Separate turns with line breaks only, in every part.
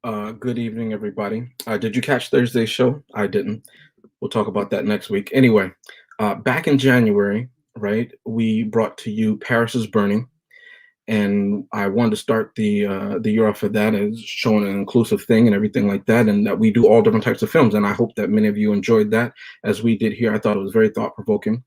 Good evening, everybody. Did you catch Thursday's show? I didn't. We'll talk about that next week. Anyway, back in January, right, we brought to you Paris is Burning, and I wanted to start the year off with that as showing an inclusive thing and everything like that, and that we do all different types of films. And I hope that many of you enjoyed that as we did here. I thought it was very thought provoking.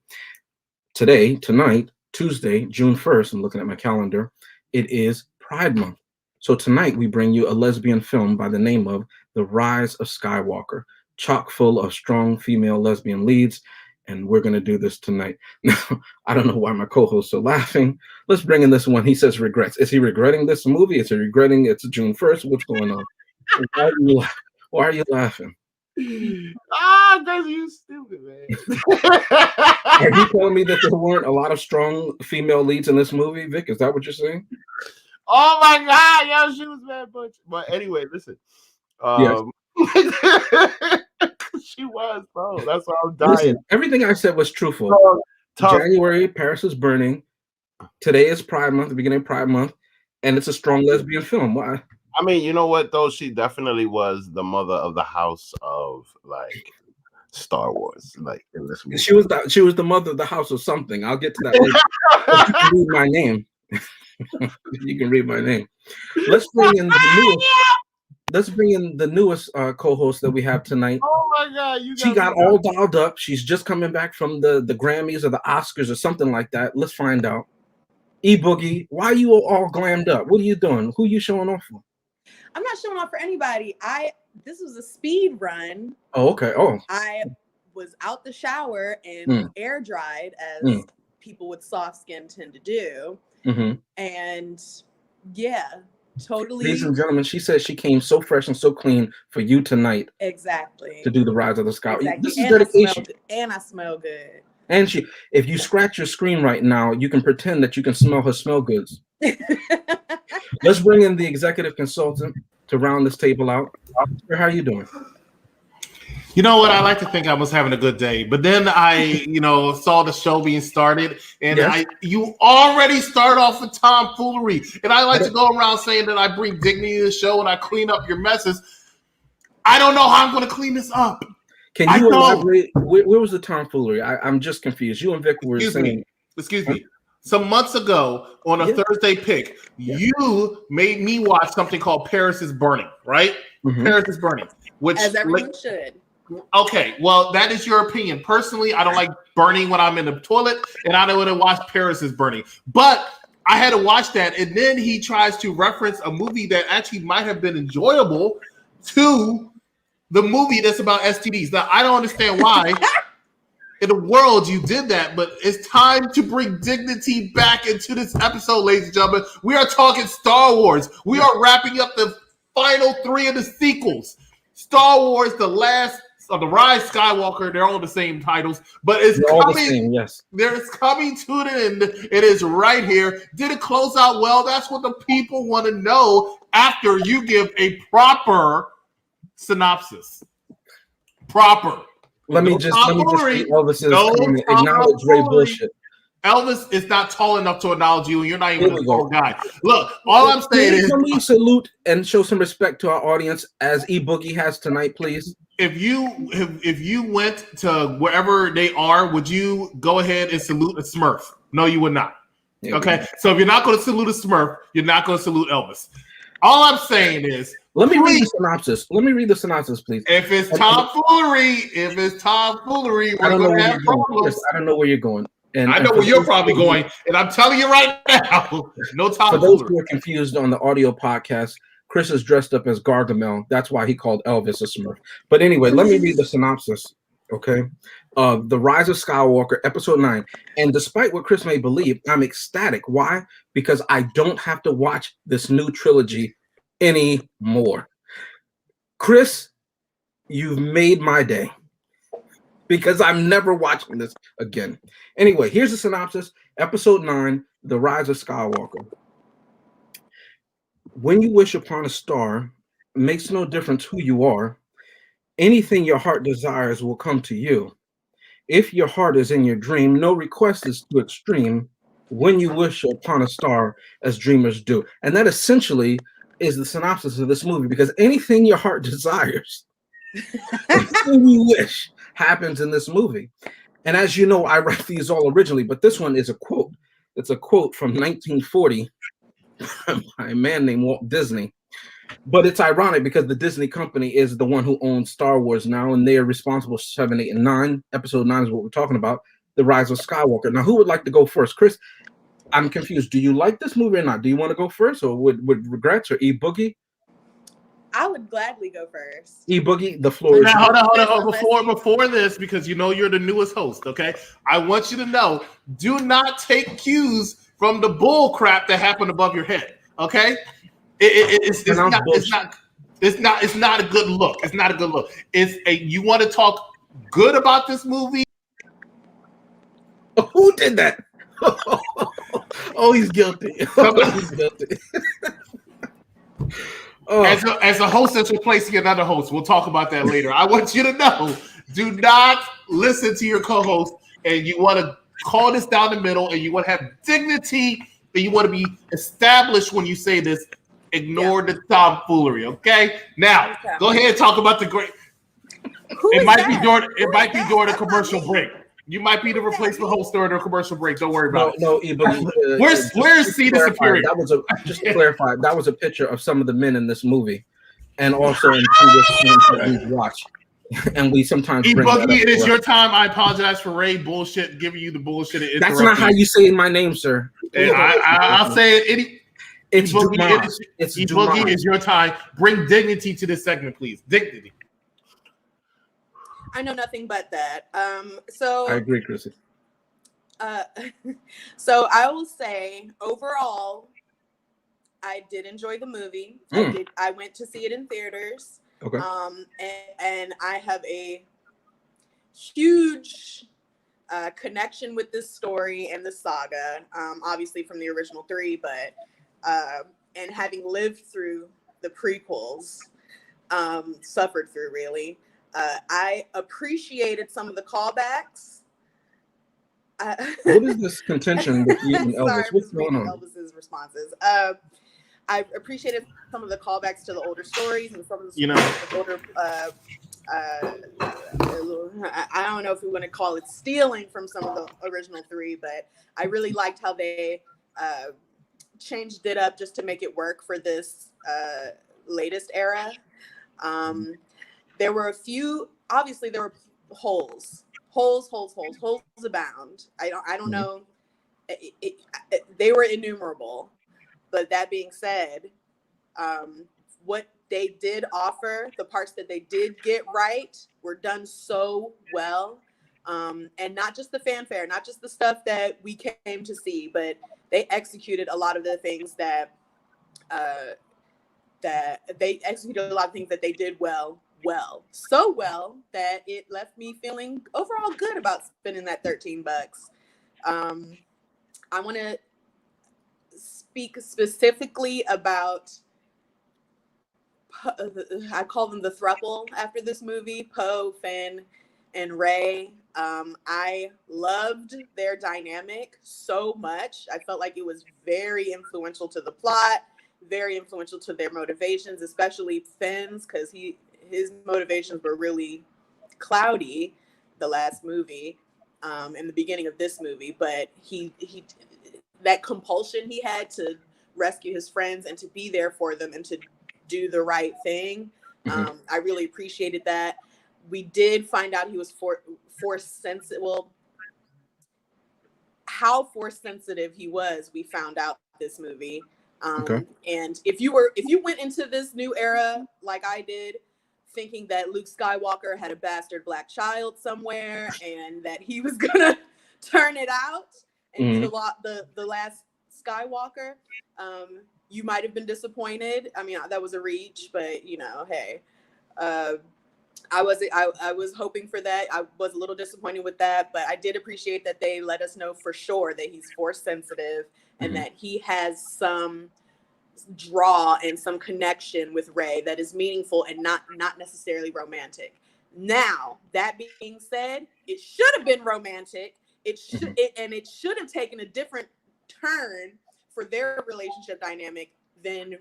Tonight, Tuesday, June 1st, I'm looking at my calendar, it is Pride Month. So tonight we bring you a lesbian film by the name of The Rise of Skywalker, chock full of strong female lesbian leads, and we're going to do this tonight. Now, I don't know why my co-hosts are laughing. Let's bring in this one. He says regrets. Is he regretting this movie? Is he regretting it's June 1st? What's going on? Why are you laughing?
Because you stupid, man.
Are you telling me that there weren't a lot of strong female leads in this movie, Vic? Is that what you're saying?
Oh my God, yo, she was mad butch. But anyway, listen.
Yes.
She was, bro. That's why I'm dying.
Listen, everything I said was truthful. January, Paris is Burning. Today is Pride Month, the beginning of Pride Month, and it's a strong lesbian film. Why?
I mean, you know what, though? She definitely was the mother of the house of, like, Star Wars, like, in this movie.
She was the mother of the house of something. I'll get to that later. You can read my name. You can read my name. Let's bring in the newest co-host that we have tonight.
Oh my God!
She got all dialed up. She's just coming back from the Grammys or the Oscars or something like that. Let's find out. E-Boogie, why are you all glammed up? What are you doing? Who are you showing off for?
I'm not showing off for anybody. This was a speed run.
Oh, okay. Oh.
I was out the shower and air dried, as people with soft skin tend to do.
Mm-hmm.
And yeah, totally.
Ladies and gentlemen, she says she came so fresh and so clean for you tonight.
Exactly.
To do The Rise of the Skywalker.
Exactly.
This is dedication.
And I smell good.
And if you scratch your screen right now, you can pretend that you can smell her smell goods. Let's bring in the executive consultant to round this table out. How are you doing?
You know what? I like to think I was having a good day, but then I, saw the show being started, and yes. You already start off with tomfoolery, and I like to go around saying that I bring dignity to the show and I clean up your messes. I don't know how I'm going to clean this up.
Can you elaborate? Where was the tomfoolery? I'm just confused. You and Vic were saying.
Excuse me. Some months ago on a Thursday pick, you made me watch something called Paris is Burning, right? Mm-hmm. Paris is Burning. Which,
as everyone should.
Okay, well, that is your opinion. Personally, I don't like burning when I'm in the toilet, and I don't want to watch Paris is Burning. But I had to watch that, and then he tries to reference a movie that actually might have been enjoyable to the movie that's about STDs. Now, I don't understand why in the world you did that, but it's time to bring dignity back into this episode, ladies and gentlemen. We are talking Star Wars. We are wrapping up the final 3 of the sequels. Star Wars, The Rise Skywalker, they're all the same titles, but it's coming. Yes, it's coming to an end. It is right here. Did it close out well? That's what the people want to know after you give a proper synopsis. Proper.
Let me just Elvis is acknowledge Ray bullshit.
Elvis is not tall enough to acknowledge you, and you're not even a tall guy. Look, all I'm saying is,
can we salute and show some respect to our audience as E-Boogie has tonight, please?
If you went to wherever they are, would you go ahead and salute a Smurf? No, you would not. Okay, so if you're not going to salute a Smurf, you're not going to salute Elvis. All I'm saying is,
Let me read the synopsis, please.
If it's tomfoolery, we're going to have problems.
I don't know where you're going.
And I know where you're probably going, and I'm telling you right now, no tomfoolery.
For those who are confused on the audio podcast, Chris is dressed up as Gargamel. That's why he called Elvis a Smurf. But anyway, let me read the synopsis, okay? The Rise of Skywalker, Episode 9. And despite what Chris may believe, I'm ecstatic. Why? Because I don't have to watch this new trilogy anymore. Chris, you've made my day. Because I'm never watching this again. Anyway, here's the synopsis. Episode 9, The Rise of Skywalker. When you wish upon a star, it makes no difference who you are. Anything your heart desires will come to you. If your heart is in your dream, no request is too extreme. When you wish upon a star, as dreamers do. And that essentially is the synopsis of this movie, because anything your heart desires, anything you wish, happens in this movie. And as you know, I write these all originally, but this one is a quote. It's a quote from 1940 by a man named Walt Disney. But it's ironic because the Disney company is the one who owns Star Wars now, and they are responsible for 7, 8, and 9. Episode 9 is what we're talking about, The Rise of Skywalker. Now, who would like to go first? Chris, I'm confused. Do you like this movie or not? Do you want to go first, or with regrets, or E-Boogie?
I would gladly go first.
E-Boogie, the floor is
now, hold on. Before this, because you know you're the newest host, okay? I want you to know, do not take cues from the bull crap that happened above your head, okay? It's not a good look. It's not a good look. You want to talk good about this movie?
Who did that? Oh, he's guilty. He's guilty.
As a host that's replacing another host, we'll talk about that later. I want you to know, do not listen to your co-host, and you want to call this down the middle, and you want to have dignity, and you want to be established when you say this. Ignore the tomfoolery, okay? Now, go ahead and talk about the great. It might be during a commercial break. You might be the replacement host during a commercial break. Don't worry about it.
No,
where's Cedar Superior?
Just to clarify, that was a picture of some of the men in this movie, and also in previous films that we watch. And we sometimes bring that up.
It is your time. I apologize for Ray bullshit, giving you the bullshit.
That's not how you say my name, sir.
I'll say it.
It's
Boogie is your time. Bring dignity to this segment, please. Dignity.
I know nothing but that. So
I agree, Chrissy.
So I will say, overall, I did enjoy the movie. I went to see it in theaters.
Okay.
And I have a huge connection with this story and the saga. Obviously from the original 3, but and having lived through the prequels, suffered through really. I appreciated some of the callbacks.
What is this contention with you and Elvis?
Sorry,
What's going on?
Elvis's responses. I appreciated some of the callbacks to the older stories and some of the older. I don't know if we want to call it stealing from some of the original 3, but I really liked how they changed it up just to make it work for this latest era. There were a few. Obviously, there were holes abound. I don't know. They were innumerable. But that being said, what they did offer, the parts that they did get right, were done so well. And not just the fanfare, not just the stuff that we came to see, but they executed a lot of the things that they did well. So well that it left me feeling overall good about spending that $13. I want to speak specifically about, I call them the throuple after this movie, Poe, Finn, and Rey. I loved their dynamic so much. I felt like it was very influential to the plot, very influential to their motivations, especially Finn's, because his motivations were really cloudy the last movie, in the beginning of this movie, but he that compulsion he had to rescue his friends and to be there for them and to do the right thing. I really appreciated that. We did find out he was force sensitive. Well, how force sensitive he was, we found out this movie. And if you went into this new era like I did, thinking that Luke Skywalker had a bastard black child somewhere and that he was gonna turn it out and be the last Skywalker, you might have been disappointed. I mean, that was a reach, but hey, I was hoping for that. I was a little disappointed with that, but I did appreciate that they let us know for sure that he's force sensitive and that he has some draw and some connection with Rey that is meaningful and not necessarily romantic. Now, that being said, it should have been romantic. It should have taken a different turn for their relationship dynamic than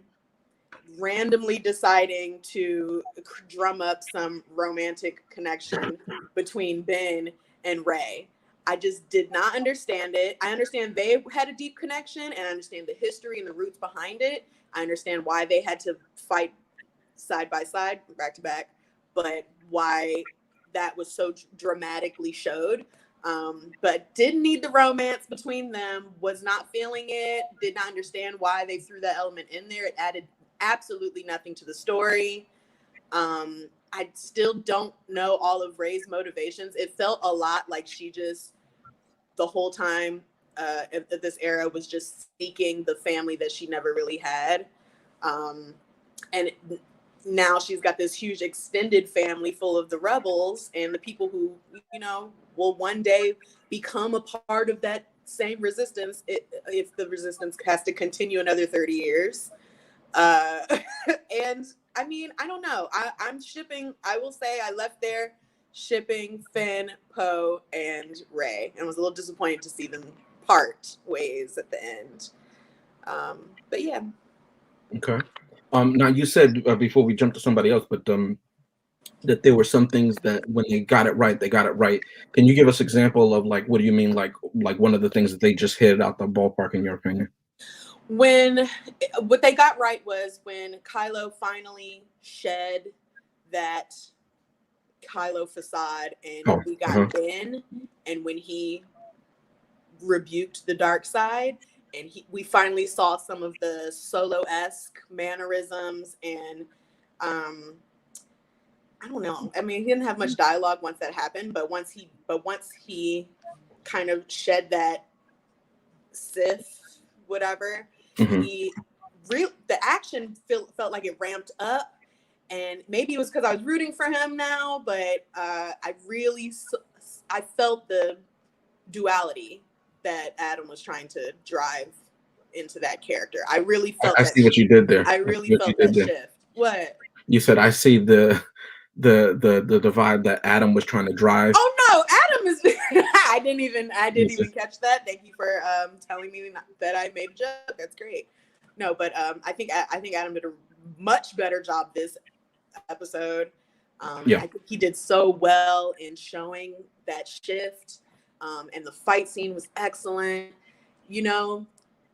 randomly deciding to drum up some romantic connection between Ben and Ray. I just did not understand it. I understand they had a deep connection, and I understand the history and the roots behind it. I understand why they had to fight side by side, back to back, but why that was so dramatically showed. But didn't need the romance between them, was not feeling it, did not understand why they threw that element in there. It added absolutely nothing to the story. I still don't know all of Ray's motivations. It felt a lot like she just, the whole time of this era, was just seeking the family that she never really had. And now she's got this huge extended family full of the rebels and the people who, you know, will one day become a part of that same resistance if the resistance has to continue another 30 years. And I mean, I don't know. I'm shipping, I will say I left there shipping Finn, Poe, and Ray, and was a little disappointed to see them part ways at the end. But yeah.
Okay. Now you said before we jump to somebody else, but that there were some things that when they got it right, they got it right. Can you give us example of like what do you mean like one of the things that they just hit out the ballpark in your opinion?
When what they got right was when Kylo finally shed that Kylo facade and we got Ben, and when he rebuked the dark side, and we finally saw some of the Solo-esque mannerisms, and I don't know. I mean, he didn't have much dialogue once that happened, but once he kind of shed that Sith whatever, the action felt like it ramped up, and maybe it was because I was rooting for him now, but I felt the duality that Adam was trying to drive into that character. I really felt.
I see what you did there.
I really felt that shift. What?
You said I see the divide that Adam was trying to drive.
Oh no, Adam is. I didn't even catch that. Thank you for telling me that I made a joke. That's great. No, but I think Adam did a much better job this episode. I think he did so well in showing that shift, and the fight scene was excellent. You know,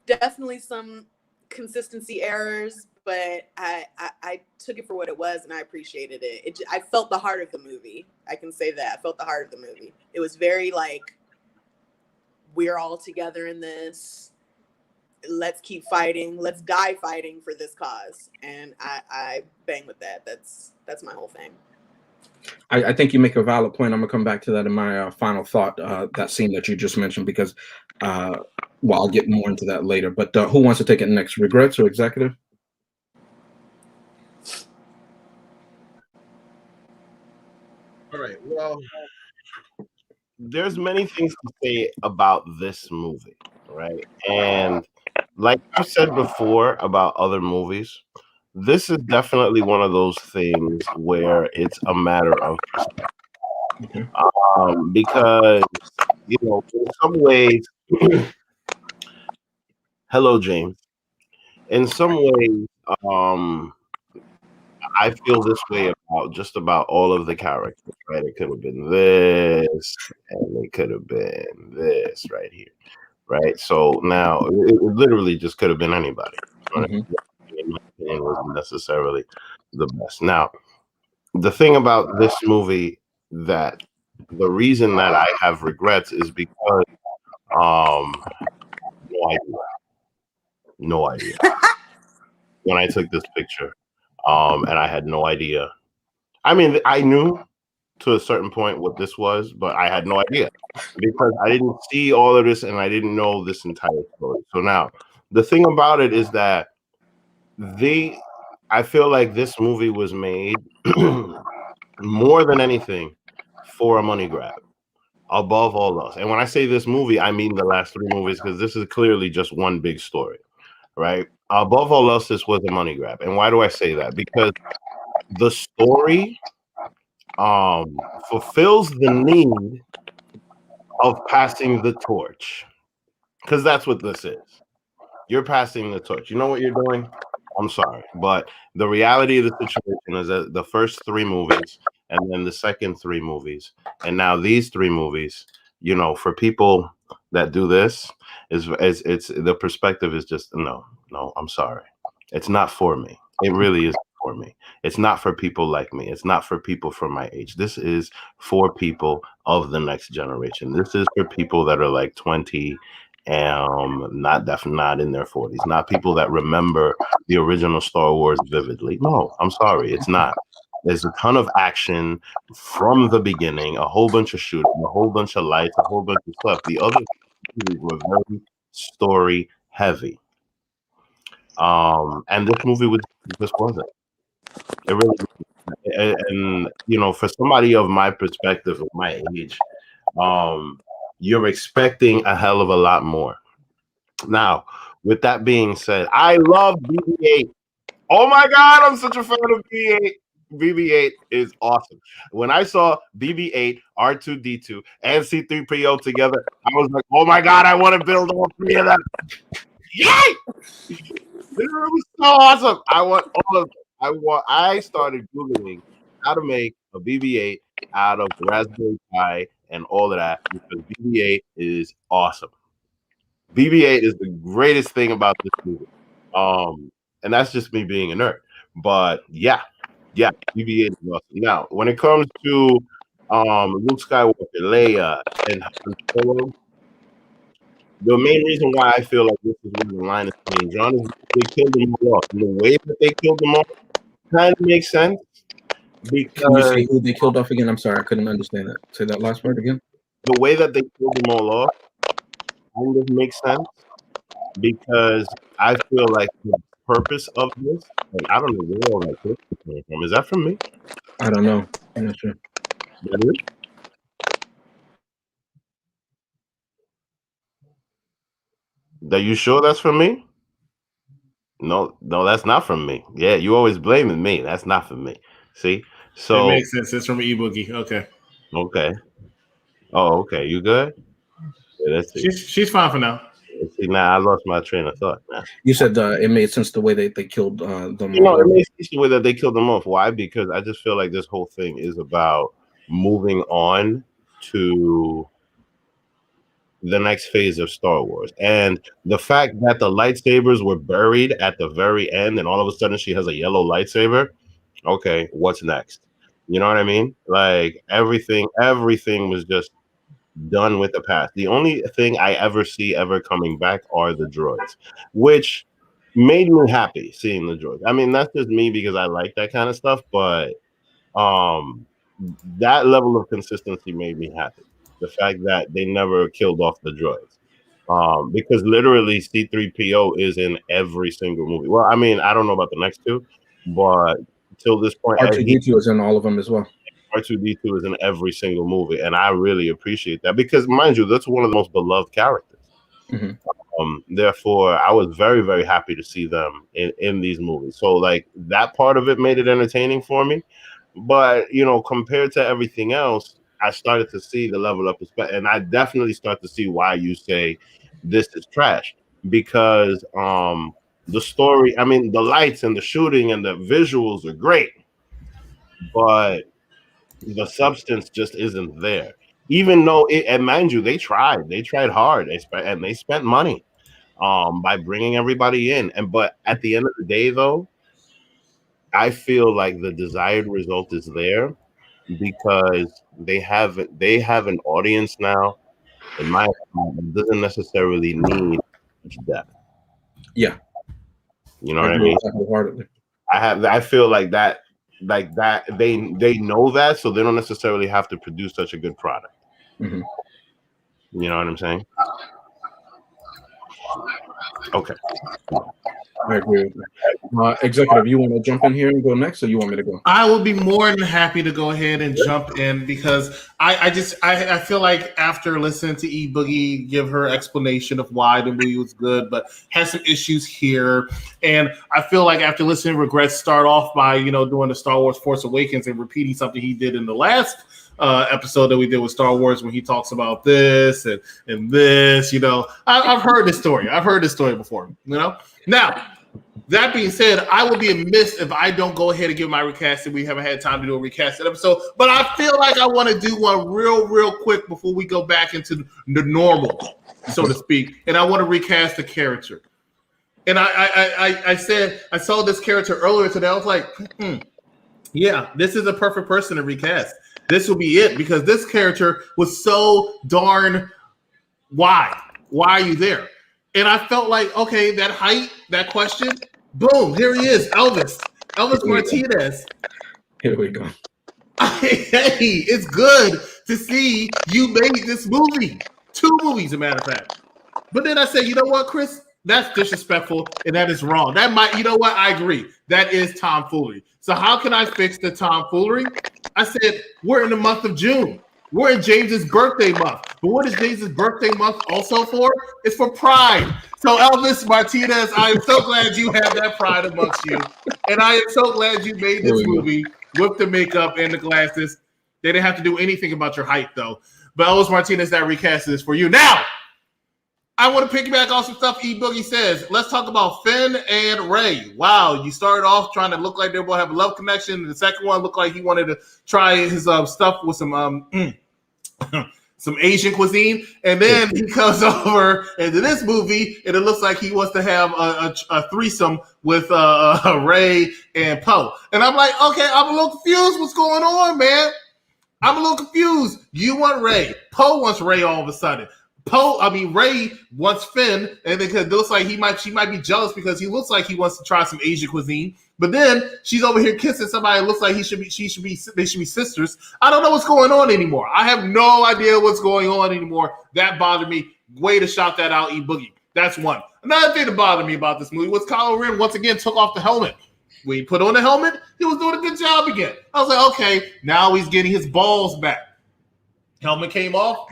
definitely some consistency errors, but I took it for what it was, and I appreciated it. I felt the heart of the movie. I can say that. I felt the heart of the movie. It was very like, we're all together in this. Let's keep fighting. Let's die fighting for this cause. And I bang with that. That's my whole thing.
I think you make a valid point. I'm gonna come back to that in my final thought. That scene that you just mentioned, because I'll get more into that later. But who wants to take it next? Regrets or executive?
All right. Well, there's many things to say about this movie, right? And like you said before about other movies, this is definitely one of those things where it's a matter of perspective. Because, you know, in some ways, hello, James. In some ways, I feel this way about just about all of the characters, right? It could have been this, and it could have been this right here, right? So now it literally just could have been anybody. Right? In my opinion, wasn't necessarily the best. Now, the thing about this movie, that the reason that I have regrets is because no idea when I took this picture. And I had no idea. I mean, I knew to a certain point what this was, but I had no idea because I didn't see all of this and I didn't know this entire story. So now, the thing about it is that I feel like this movie was made more than anything for a money grab, above all else. And when I say this movie, I mean the last three movies, because this is clearly just one big story, right? Above all else, this was a money grab. And why do I say that? Because the story fulfills the need of passing the torch. Because that's what this is. You're passing the torch. You know what you're doing? I'm sorry, but the reality of the situation is that the first 3 movies, and then the second 3 movies, and now these 3 movies, for people that do this, is it's the perspective is just no. I'm sorry, it's not for me. It really is for me. It's not for people like me. It's not for people from my age. This is for people of the next generation. This is for people that are like 20. Not in their 40s, not people that remember the original Star Wars vividly. No, I'm sorry, it's not. There's a ton of action from the beginning, a whole bunch of shooting, a whole bunch of lights, a whole bunch of stuff. The other movies were very story heavy. And this movie just wasn't. It really, and for somebody of my perspective, of my age, you're expecting a hell of a lot more. Now, with that being said, I love BB-8. Oh my God, I'm such a fan of BB-8. BB-8 is awesome. When I saw BB-8, R2-D2, and C-3PO together, I was like, oh my God, I want to build all 3 of them. Yay! This was so awesome. I want all of them. I started Googling how to make a BB-8 out of Raspberry Pi and all of that because BB-8 is awesome. BB-8 is the greatest thing about this movie. And that's just me being a nerd. But yeah, BB-8 is awesome. Now, when it comes to Luke Skywalker, Leia, and Han Solo, the main reason why I feel like this is where the line is being drawn is they killed them all off. And the way that they killed them off kind of makes sense. Because
can you say who they killed off again? I'm sorry, I couldn't understand that. Say that last part again.
The way that they killed them all off kind of makes sense because I feel like the purpose of this, and I don't know where all that clip came from. Is that from me?
I don't know. I'm not sure.
That is? Are you sure that's from me? No, that's not from me. Yeah, you always blaming me. That's not from me. See? So
it makes sense. It's from E-Boogie. Okay.
Oh, okay. You good? Yeah, let's see.
She's fine for now.
Let's see, now I lost my train of thought. Now.
You said it made sense the way they killed them.
It makes sense the way that they killed them off. Why? Because I just feel like this whole thing is about moving on to the next phase of Star Wars. And the fact that the lightsabers were buried at the very end and all of a sudden she has a yellow lightsaber. Okay, what's next? You know what I mean? Like everything was just done with the past. The only thing I ever see coming back are the droids, which made me happy seeing the droids. I mean, that's just me because I like that kind of stuff, but that level of consistency made me happy. The fact that they never killed off the droids. Because literally C-3PO is in every single movie. Well, I mean, I don't know about the next 2, but till this point,
R2-D2 is in all of them as well.
R2-D2 is in every single movie, and I really appreciate that because, mind you, that's one of the most beloved characters.
Mm-hmm.
Therefore, I was very, very happy to see them in these movies. So, like, that part of it made it entertaining for me. But, compared to everything else, I started to see the level of respect, and I definitely start to see why you say this is trash because the story, I mean, the lights and the shooting and the visuals are great, but the substance just isn't there. Even though, and mind you, they tried hard, they spent money by bringing everybody in, but at the end of the day, though, I feel like the desired result is there because they have an audience now. In my opinion, doesn't necessarily need much depth.
Yeah,
you know what I mean. I feel like that they know that, so they don't necessarily have to produce such a good product.
Mm-hmm.
You know what I'm saying? Okay.
I agree with that. Executive, you want to jump in here and go next, or you want me to go?
I would be more than happy to go ahead and jump in because I feel like after listening to E-Boogie give her explanation of why the movie was good, but has some issues here, and I feel like after listening, regrets start off by doing the Star Wars Force Awakens and repeating something he did in the last episode that we did with Star Wars when he talks about this and this. I've heard this story. I've heard this story before. Now, That being said, I will be amiss if I don't go ahead and give my recast, and we haven't had time to do a recasted episode. But I feel like I want to do one real quick before we go back into the normal, so to speak. And I want to recast the character. And I said I saw this character earlier today. I was like, yeah, this is a perfect person to recast. This will be it, because this character was so darn why are you there? And I felt like, okay, that height, that question. Boom, here he is, Elvis Martinez.
Here we go.
Hey, it's good to see you made this movie. 2 movies, as a matter of fact. But then I said, you know what, Chris? That's disrespectful, and that is wrong. That might, you know what? I agree. That is tomfoolery. So how can I fix the tomfoolery? I said, we're in the month of June. We're in James's birthday month. But what is James's birthday month also for? It's for Pride. So Elvis Martinez, I am so glad you have that pride amongst you. And I am so glad you made this movie with the makeup and the glasses. They didn't have to do anything about your height, though. But Elvis Martinez, that recast is for you. Now, I want to piggyback on some stuff E Boogie says. Let's talk about Finn and Rey. Wow, you started off trying to look like they were going to have a love connection. And the second one looked like he wanted to try his stuff with some some Asian cuisine. And then he comes over into this movie, and it looks like he wants to have a threesome with Rey and Poe. And I'm like, okay, I'm a little confused. What's going on, man? I'm a little confused. You want Rey. Poe wants Rey all of a sudden. Rey wants Finn, and because it looks like she might be jealous because he looks like he wants to try some Asian cuisine. But then she's over here kissing somebody. It looks like they should be sisters. I don't know what's going on anymore. I have no idea what's going on anymore. That bothered me. Way to shout that out, E Boogie. That's one. Another thing that bothered me about this movie was Kylo Ren once again took off the helmet. When he put on the helmet, he was doing a good job again. I was like, okay, now he's getting his balls back. Helmet came off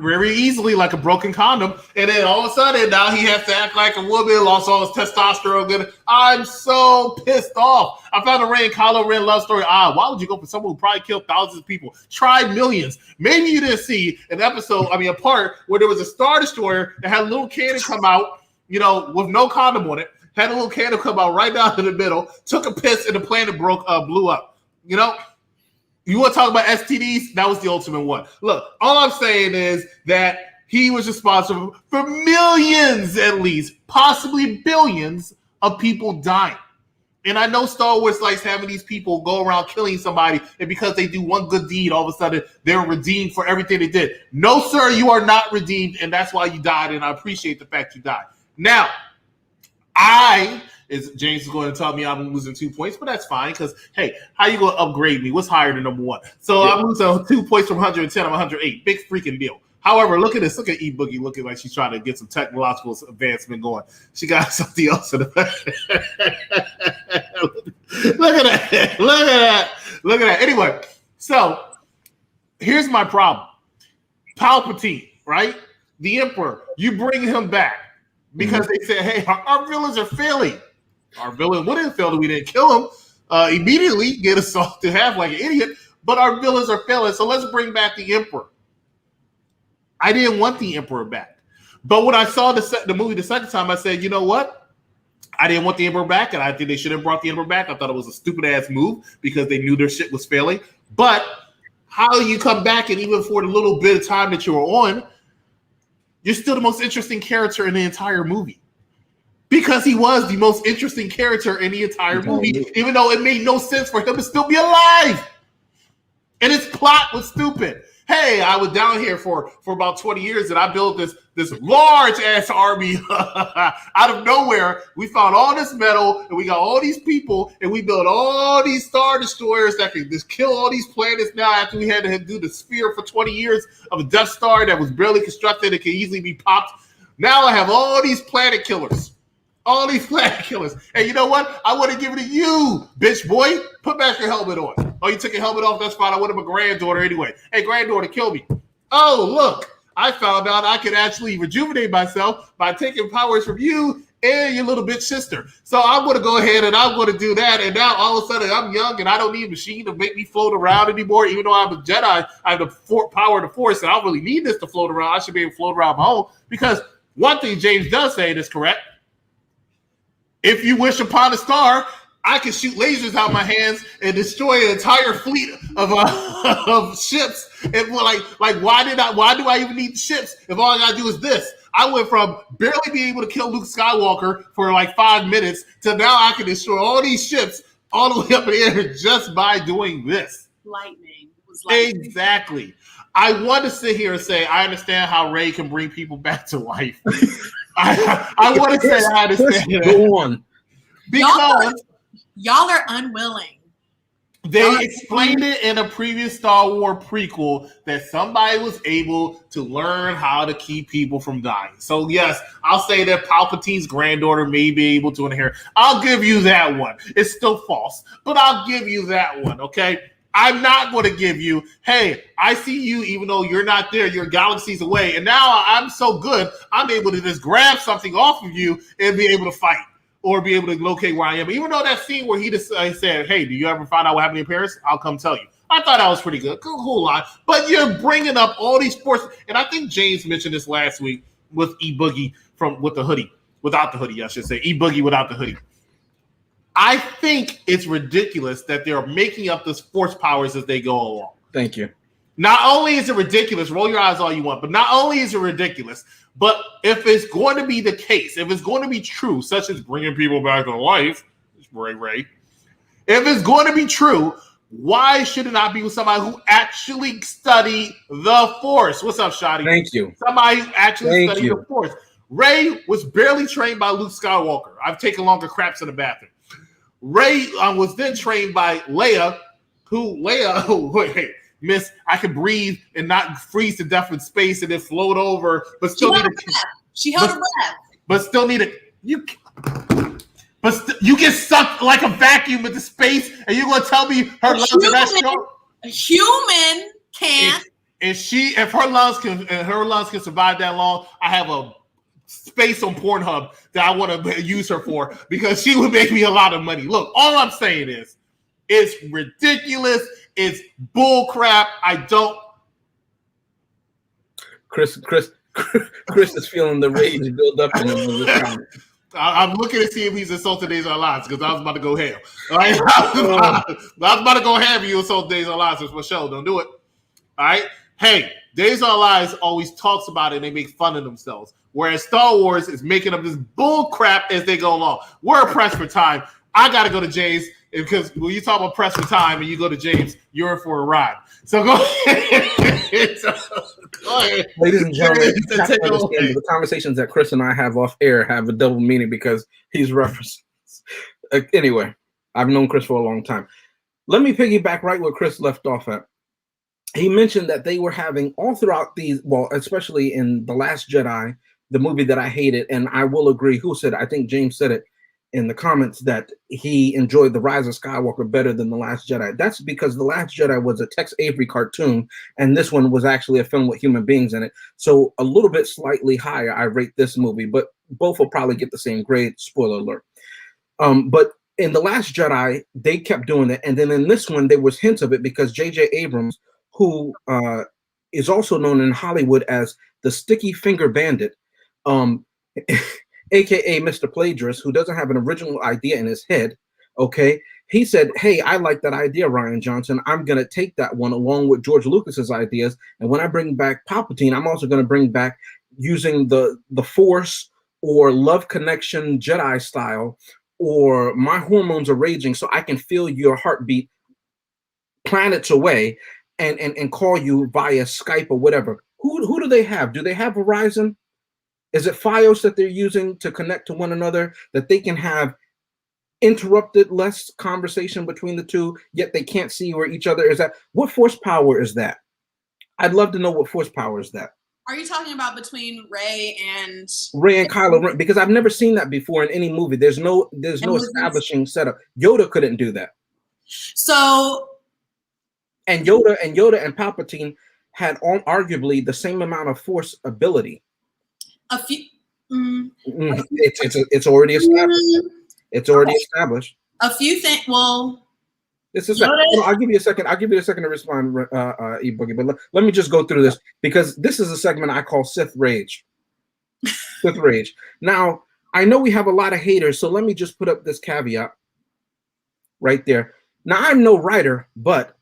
very easily, like a broken condom, and then all of a sudden now he has to act like a woman, lost all his testosterone. I'm so pissed off. I found a Rey and Kylo Ren love story odd. Why would you go for someone who probably killed thousands of people, tried millions? Maybe you didn't see a part where there was a Star Destroyer that had a little cannon come out, with no condom on it, had a little cannon come out right down to the middle, took a piss, and the planet blew up. You want to talk about STDs? That was the ultimate one. Look, all I'm saying is that he was responsible for millions, at least, possibly billions of people dying. And I know Star Wars likes having these people go around killing somebody, and because they do one good deed, all of a sudden they're redeemed for everything they did. No, sir, you are not redeemed, and that's why you died, and I appreciate the fact you died. Now, James is going to tell me I'm losing 2 points, but that's fine because, hey, how you going to upgrade me? What's higher than number one? So I'm losing 2 points from 110. I'm 108. Big freaking deal. However, look at this. Look at E Boogie looking like she's trying to get some technological advancement going. She got something else in the back. Look at that. Look at that. Look at that. Anyway, so here's my problem. Palpatine, right? The Emperor. You bring him back because they said, hey, our villains are failing. Our villain wouldn't fail that we didn't kill him. Immediately get us off to half like an idiot, but our villains are failing. So let's bring back the Emperor. I didn't want the Emperor back. But when I saw the movie the second time, I said, you know what? I didn't want the Emperor back, and I think they should have brought the Emperor back. I thought it was a stupid-ass move because they knew their shit was failing. But how you come back, and even for the little bit of time that you were on, you're still the most interesting character in the entire movie. Because he was the most interesting character in the entire movie, even though it made no sense for him to still be alive. And his plot was stupid. Hey, I was down here for about 20 years, and I built this large-ass army out of nowhere. We found all this metal, and we got all these people, and we built all these Star Destroyers that could just kill all these planets now after we had to do the sphere for 20 years of a Death Star that was barely constructed. It could easily be popped. Now I have all these planet killers. All these planet killers. And you know what? I want to give it to you, bitch boy. Put back your helmet on. Oh, you took your helmet off? That's fine. I want him a granddaughter anyway. Hey, granddaughter, kill me. Oh, look. I found out I could actually rejuvenate myself by taking powers from you and your little bitch sister. So I'm going to go ahead and I'm going to do that. And now all of a sudden I'm young and I don't need a machine to make me float around anymore. Even though I'm a Jedi, I have the power of the Force, and I don't really need this to float around. I should be able to float around my own. Because one thing James does say, and is correct, If you wish upon a star, I can shoot lasers out my hands and destroy an entire fleet of of ships. And like why do I even need ships if all I gotta do is this? I went from barely being able to kill Luke Skywalker for like 5 minutes to now I can destroy all these ships all the way up in the air just by doing this.
Lightning. It was lightning.
Exactly. I want to sit here and say I understand how Rey can bring people back to life. I want to say I understand that.
Go on.
Because
y'all are unwilling.
They explained it in a previous Star Wars prequel that somebody was able to learn how to keep people from dying. So yes, I'll say that Palpatine's granddaughter may be able to inherit. I'll give you that one. It's still false, but I'll give you that one, okay? I'm not going to give you, hey, I see you even though you're not there, you're galaxies away, and now I'm so good, I'm able to just grab something off of you and be able to fight. Or be able to locate where I am. Even though that scene where he just said, hey, do you ever find out what happened in Paris? I'll come tell you. I thought that was pretty good. Cool line. But you're bringing up all these sports. And I think James mentioned this last week with E-Boogie with the hoodie. Without the hoodie, I should say. E-Boogie without the hoodie. I think it's ridiculous that they're making up the force powers as they go along.
Thank you.
Not only is it ridiculous, roll your eyes all you want, but not only is it ridiculous, but if it's going to be the case, if it's going to be true, such as bringing people back to life, Ray, if it's going to be true, why should it not be with somebody who actually studied the Force? What's up, Shotty?
Thank you.
Somebody who actually studied the Force. Ray was barely trained by Luke Skywalker. I've taken longer craps in the bathroom. Ray was then trained by Leia, wait, Miss, I can breathe and not freeze to death in space and then float over, but still need
She held her breath.
But still need it. You get sucked like a vacuum into space, and you're gonna tell me her lungs are that strong?
A human can't.
If her lungs can survive that long, I have a space on Pornhub that I want to use her for because she would make me a lot of money. Look, all I'm saying is, it's ridiculous. It's bull crap. I don't.
Chris is feeling the rage build up in him.
I'm looking to see if he's insulted Days of Our Lives because I was about to go ham. All right? I was about to go ham. You insult Days of Our Lives for sure. Don't do it. All right. Hey, Days of Our Lives always talks about it and they make fun of themselves. Whereas Star Wars is making up this bull crap as they go along. We're pressed for time. I got to go to James. Because when you talk about press for time and you go to James, you're in for a ride. So go ahead. Go ahead.
Ladies and gentlemen, the conversations that Chris and I have off air have a double meaning because he's referencing. Anyway, I've known Chris for a long time. Let me piggyback right where Chris left off at. He mentioned that they were having all throughout these, well, especially in The Last Jedi, the movie that I hated, and I will agree. Who said it? I think James said it in the comments that he enjoyed The Rise of Skywalker better than The Last Jedi. That's because The Last Jedi was a Tex Avery cartoon, and this one was actually a film with human beings in it. So a little bit slightly higher, I rate this movie, but both will probably get the same grade, spoiler alert. But in The Last Jedi, they kept doing it, and then in this one, there was hints of it because J.J. Abrams, who is also known in Hollywood as the Sticky Finger Bandit, AKA Mr. Plagiarist, who doesn't have an original idea in his head, okay? He said, hey, I like that idea, Rian Johnson. I'm going to take that one along with George Lucas's ideas. And when I bring back Palpatine, I'm also going to bring back using the Force or Love Connection Jedi style or my hormones are raging so I can feel your heartbeat planets away and call you via Skype or whatever. Who do they have? Do they have Verizon? Is it Fios that they're using to connect to one another that they can have interrupted less conversation between the two, yet they can't see where each other is at? What force power is that? I'd love to know what force power is that.
Are you talking about between Rey and
Kylo Ren? Because I've never seen that before in any movie. There's no establishing setup. Yoda couldn't do that.
So
and Yoda and Palpatine had arguably the same amount of force ability. It's already established. It's already established.
A few things. Well,
I'll give you a second. I'll give you a second to respond, E-Boogie. But let me just go through this because this is a segment I call Sith Rage. Sith Rage. Now, I know we have a lot of haters, so let me just put up this caveat right there. Now, I'm no writer, but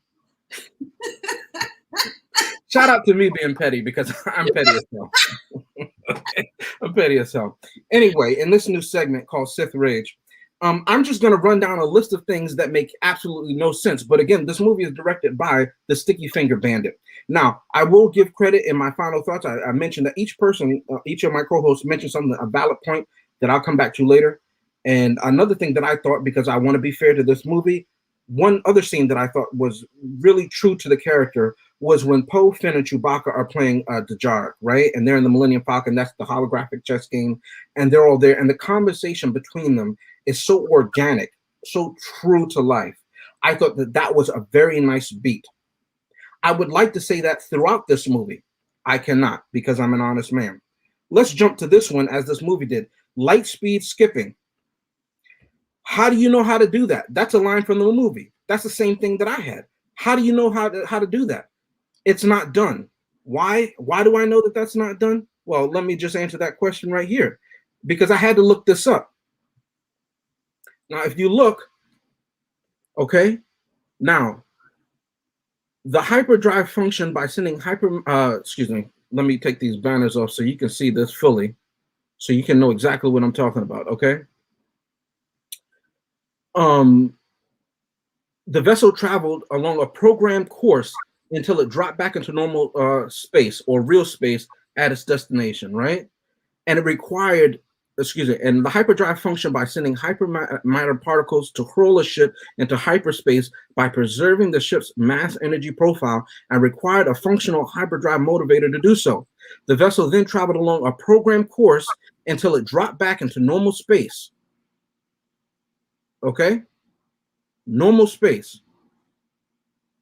shout out to me being petty because I'm petty as hell. I'm petty as hell. Anyway, in this new segment called Sith Rage, I'm just going to run down a list of things that make absolutely no sense. But again, this movie is directed by the Sticky Finger Bandit. Now, I will give credit in my final thoughts. I mentioned that each person, each of my co-hosts mentioned something, a valid point that I'll come back to later. And another thing that I thought, because I want to be fair to this movie, one other scene that I thought was really true to the character was when Poe, Finn, and Chewbacca are playing Dajar, right? And they're in the Millennium Falcon. That's the holographic chess game. And they're all there. And the conversation between them is so organic, so true to life. I thought that that was a very nice beat. I would like to say that throughout this movie. I cannot because I'm an honest man. Let's jump to this one as this movie did. Light speed skipping. How do you know how to do that? That's a line from the movie. That's the same thing that I had. How do you know how to do that? It's not done. Why? Why do I know that that's not done? Well, let me just answer that question right here because I had to look this up. Now, if you look, okay, now the hyperdrive function by sending let me take these banners off so you can see this fully, so you can know exactly what I'm talking about, okay? The vessel traveled along a programmed course until it dropped back into normal space or real space at its destination, right? And it required, and the hyperdrive function by sending hypermatter particles to hurl a ship into hyperspace by preserving the ship's mass energy profile and required a functional hyperdrive motivator to do so. The vessel then traveled along a programmed course until it dropped back into normal space. Okay? Normal space.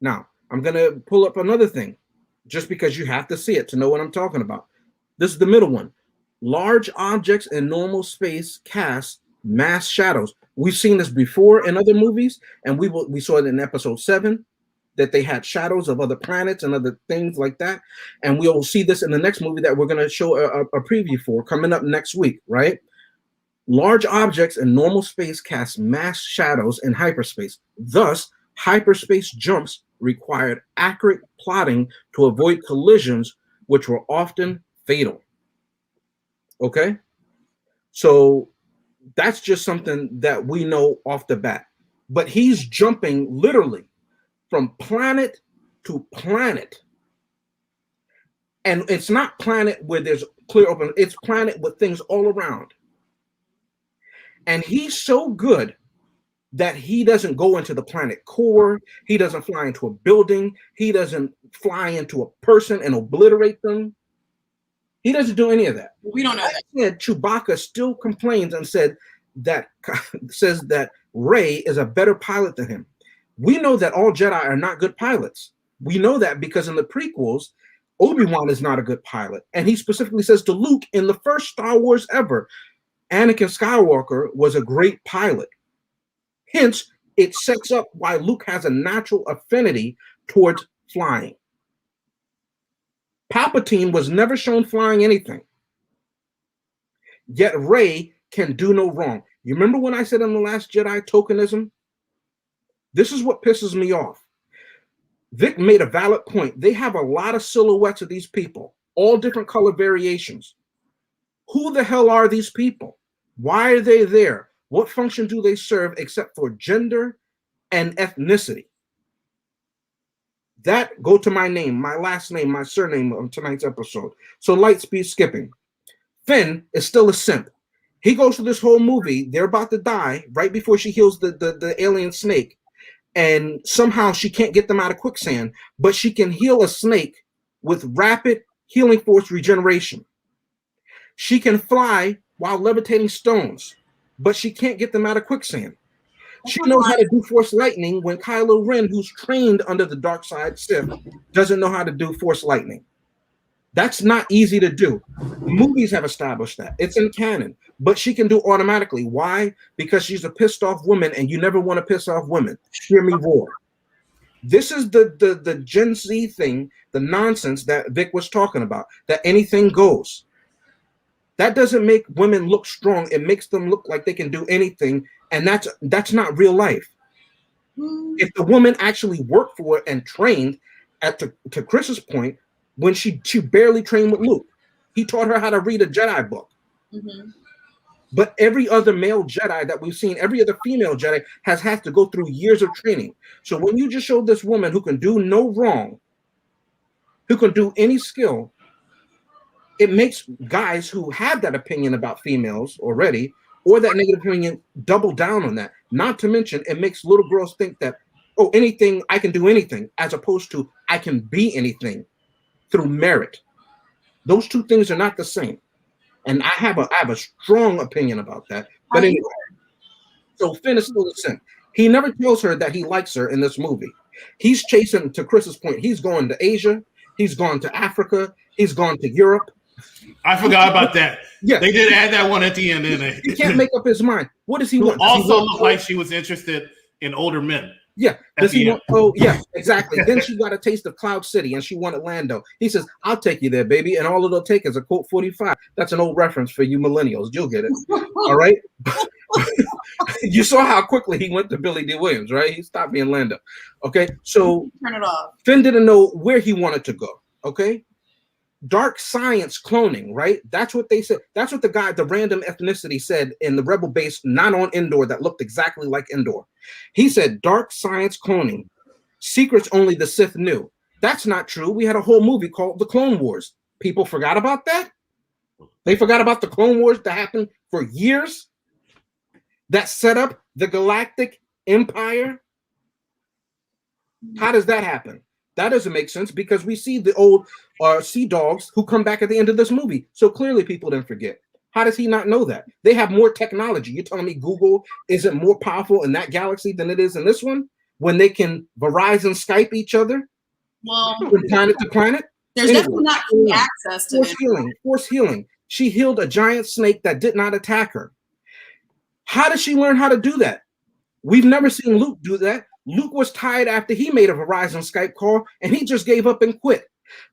Now, I'm going to pull up another thing just because you have to see it to know what I'm talking about. This is the middle one. Large objects in normal space cast mass shadows. We've seen this before in other movies, and we saw it in episode 7 that they had shadows of other planets and other things like that. And we will see this in the next movie that we're going to show a preview for coming up next week, right? Large objects in normal space cast mass shadows in hyperspace. Thus, hyperspace jumps required accurate plotting to avoid collisions, which were often fatal. Okay? So that's just something that we know off the bat. But he's jumping literally from planet to planet. And it's not planet where there's clear open, it's planet with things all around. And he's so good that he doesn't go into the planet core. He doesn't fly into a building. He doesn't fly into a person and obliterate them. He doesn't do any of that.
We don't know that.
Said Chewbacca still complains and says that Rey is a better pilot than him. We know that all Jedi are not good pilots. We know that because in the prequels, Obi-Wan is not a good pilot. And he specifically says to Luke in the first Star Wars ever, Anakin Skywalker was a great pilot. Hence, it sets up why Luke has a natural affinity towards flying. Palpatine was never shown flying anything. Yet Rey can do no wrong. You remember when I said in The Last Jedi tokenism? This is what pisses me off. Vic made a valid point. They have a lot of silhouettes of these people, all different color variations. Who the hell are these people? Why are they there? What function do they serve except for gender and ethnicity? That go to my name, my last name, my surname of tonight's episode. So light speed skipping. Finn is still a simp. He goes through this whole movie. They're about to die right before she heals the alien snake. And somehow she can't get them out of quicksand, but she can heal a snake with rapid healing force regeneration. She can fly while levitating stones, but she can't get them out of quicksand. She knows how to do force lightning when Kylo Ren, who's trained under the dark side Sith, doesn't know how to do force lightning. That's not easy to do. Movies have established that. It's in canon, but she can do automatically. Why? Because she's a pissed off woman, and you never want to piss off women. Hear me roar. This is the Gen Z thing, the nonsense that Vic was talking about, that anything goes. That doesn't make women look strong. It makes them look like they can do anything, and that's not real life. If the woman actually worked for it and trained, to Chris's point, when she barely trained with Luke, he taught her how to read a Jedi book.
Mm-hmm.
But every other male Jedi that we've seen, every other female Jedi has had to go through years of training. So when you just showed this woman who can do no wrong, who can do any skill, it makes guys who have that opinion about females already, or that negative opinion, double down on that. Not to mention, it makes little girls think that, oh, anything, I can do anything, as opposed to I can be anything through merit. Those two things are not the same. And I have a strong opinion about that. But anyway, so Finn is still innocent. He never tells her that he likes her in this movie. He's chasing, to Chris's point, he's going to Asia, he's gone to Africa, he's gone to Europe.
I forgot about that.
Yeah,
they did add that one at the end, didn't they?
He can't make up his mind. What does he want?
Also looked like she was interested in older men.
Yeah. Does he want? Oh, yeah, exactly. Then she got a taste of Cloud City and she wanted Lando. He says, I'll take you there, baby. And all it'll take is a Colt 45. That's an old reference for you millennials. You'll get it. All right. You saw how quickly he went to Billy D. Williams, right? He stopped being Lando. Okay. So
turn it off.
Finn didn't know where he wanted to go. Okay. Dark science cloning, right? That's what they said. That's what the random ethnicity said in the rebel base, not on Endor, that looked exactly like Endor. He said dark science cloning, secrets only the Sith knew. That's not true. We had a whole movie called The Clone Wars. People forgot about that. They forgot about the Clone Wars that happened for years, that set up the Galactic Empire. How does that happen? That doesn't make sense, because we see the old sea dogs who come back at the end of this movie. So clearly people didn't forget. How does he not know that? They have more technology. You're telling me Google isn't more powerful in that galaxy than it is in this one, when they can Verizon Skype each other?
Well,
from planet to planet?
There's definitely not free access to
Force healing. She healed a giant snake that did not attack her. How did she learn how to do that? We've never seen Luke do that. Luke was tired after he made a Verizon Skype call, and he just gave up and quit.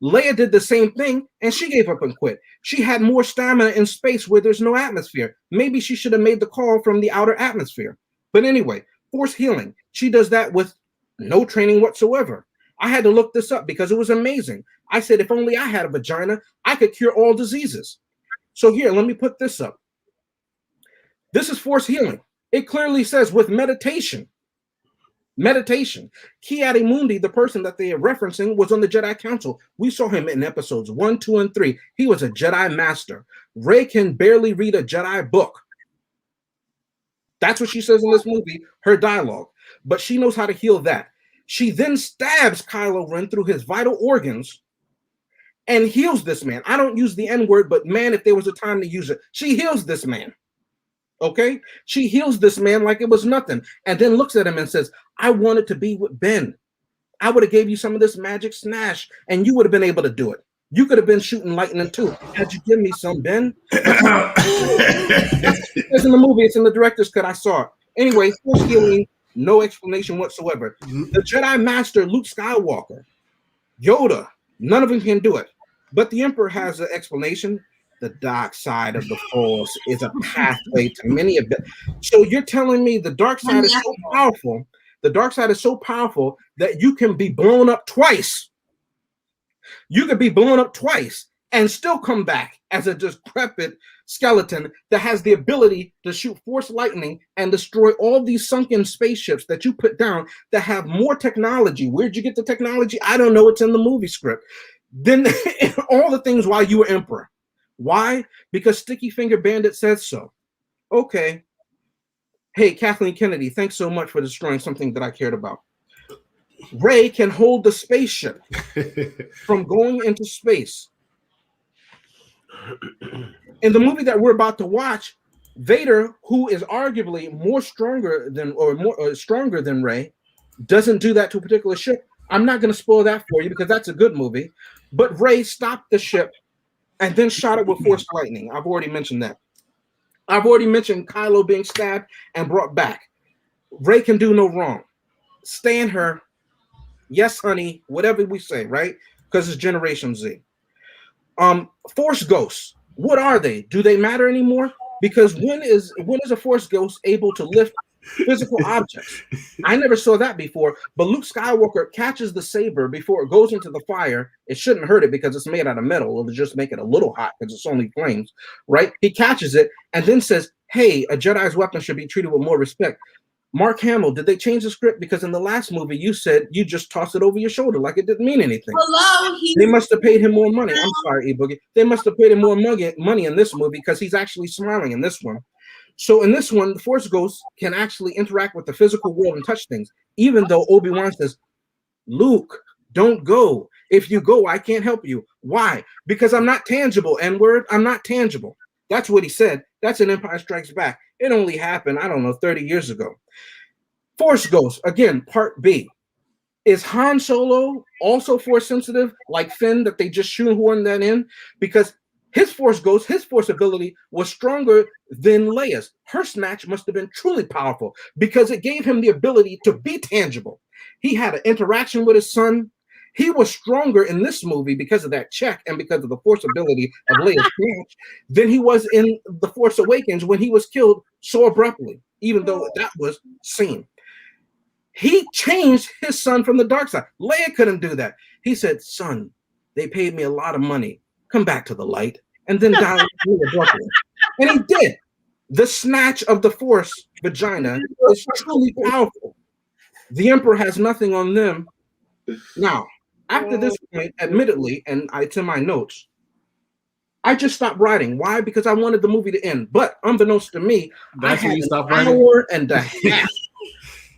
Leia did the same thing, and she gave up and quit. She had more stamina in space where there's no atmosphere. Maybe she should have made the call from the outer atmosphere. But anyway, force healing. She does that with no training whatsoever. I had to look this up because it was amazing. I said, if only I had a vagina, I could cure all diseases. So here, let me put this up. This is force healing. It clearly says with meditation. Meditation. Ki-Adi-Mundi, the person that they are referencing, was on the Jedi Council. We saw him in episodes 1, 2, and 3. He was a Jedi master. Rey can barely read a Jedi book. That's what she says in this movie, her dialogue. But she knows how to heal that. She then stabs Kylo Ren through his vital organs and heals this man. I don't use the N-word, but man, if there was a time to use it, she heals this man. Okay? She heals this man like it was nothing, and then looks at him and says, I wanted to be with Ben. I would have gave you some of this magic snash, and you would have been able to do it. You could have been shooting lightning too. Had you give me some, Ben? It's in the movie. It's in the director's cut. I saw it. Anyway, force healing, no explanation whatsoever. The Jedi Master, Luke Skywalker, Yoda, none of them can do it. But the Emperor has an explanation. The dark side of the Force is a pathway to many of them. So you're telling me the dark side is so powerful. The dark side is so powerful that you can be blown up twice. You could be blown up twice and still come back as a decrepit skeleton that has the ability to shoot force lightning and destroy all these sunken spaceships that you put down that have more technology. Where'd you get the technology? I don't know. It's in the movie script. Then all the things while you were Emperor. Why? Because Sticky Finger Bandit says so. Okay. Hey, Kathleen Kennedy, thanks so much for destroying something that I cared about. Rey can hold the spaceship from going into space. In the movie that we're about to watch, Vader, who is arguably stronger than Rey, doesn't do that to a particular ship. I'm not going to spoil that for you because that's a good movie. But Rey stopped the ship and then shot it with force lightning. I've already mentioned that. I've already mentioned Kylo being stabbed and brought back. Rey can do no wrong. Stand her. Yes, honey. Whatever we say, right? Because it's Generation Z. Force ghosts. What are they? Do they matter anymore? Because when is a Force Ghost able to lift physical objects? I never saw that before. But Luke Skywalker catches the saber before it goes into the fire. It shouldn't hurt it because it's made out of metal. It'll just make it a little hot because it's only flames, right? He catches it and then says, "Hey, a Jedi's weapon should be treated with more respect." Mark Hamill, did they change the script? Because in the last movie, you said you just tossed it over your shoulder like it didn't mean anything.
Hello,
They must have paid him more money. I'm sorry, E-Boogie. They must have paid him more money in this movie because he's actually smiling in this one. So in this one, the Force Ghost can actually interact with the physical world and touch things, even though Obi-Wan says, "Luke, don't go. If you go, I can't help you." Why? Because I'm not tangible, N-word. I'm not tangible. That's what he said. That's in Empire Strikes Back. It only happened, 30 years ago. Force Ghost, again, part B. Is Han Solo also Force sensitive like Finn, that they just shoehorned that in? Because his Force Ghost, his Force ability was stronger than Leia's. Her snatch must have been truly powerful because it gave him the ability to be tangible. He had an interaction with his son. He was stronger in this movie because of that check and because of the Force ability of Leia's snatch than he was in The Force Awakens when he was killed so abruptly, even though that was seen. He changed his son from the dark side. Leia couldn't do that. He said, "Son, they paid me a lot of money. Come back to the light." And then died abruptly. And he did. The snatch of the Force vagina is truly powerful. The Emperor has nothing on them. Now, after this point, admittedly, and it's in my notes, I just stopped writing. Why? Because I wanted the movie to end. But unbeknownst to me,
That's
I
when
had
you
an
stopped writing?
hour and a half.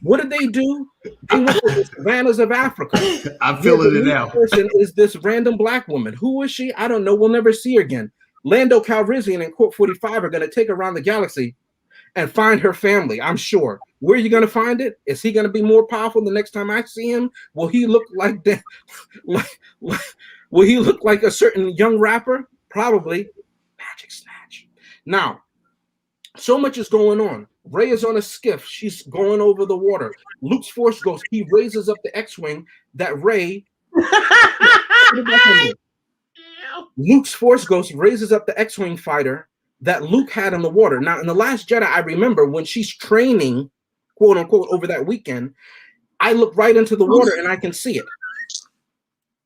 What did they do? They went to the savannas of Africa.
I'm feeling it now.
Person is this random black woman. Who is she? I don't know. We'll never see her again. Lando Calrissian and Court 45 are going to take her around the galaxy and find her family, I'm sure. Where are you going to find it? Is he going to be more powerful the next time I see him? Will he look like that? Will he look like a certain young rapper? Probably. Magic snatch. Now, so much is going on. Rey is on a skiff. She's going over the water. Luke's Force Ghost, he raises up the X-Wing that Rey. Luke's Force Ghost raises up the X-Wing fighter that Luke had in the water. Now, in The Last Jedi, I remember when she's training, quote unquote, over that weekend, I look right into the water and I can see it.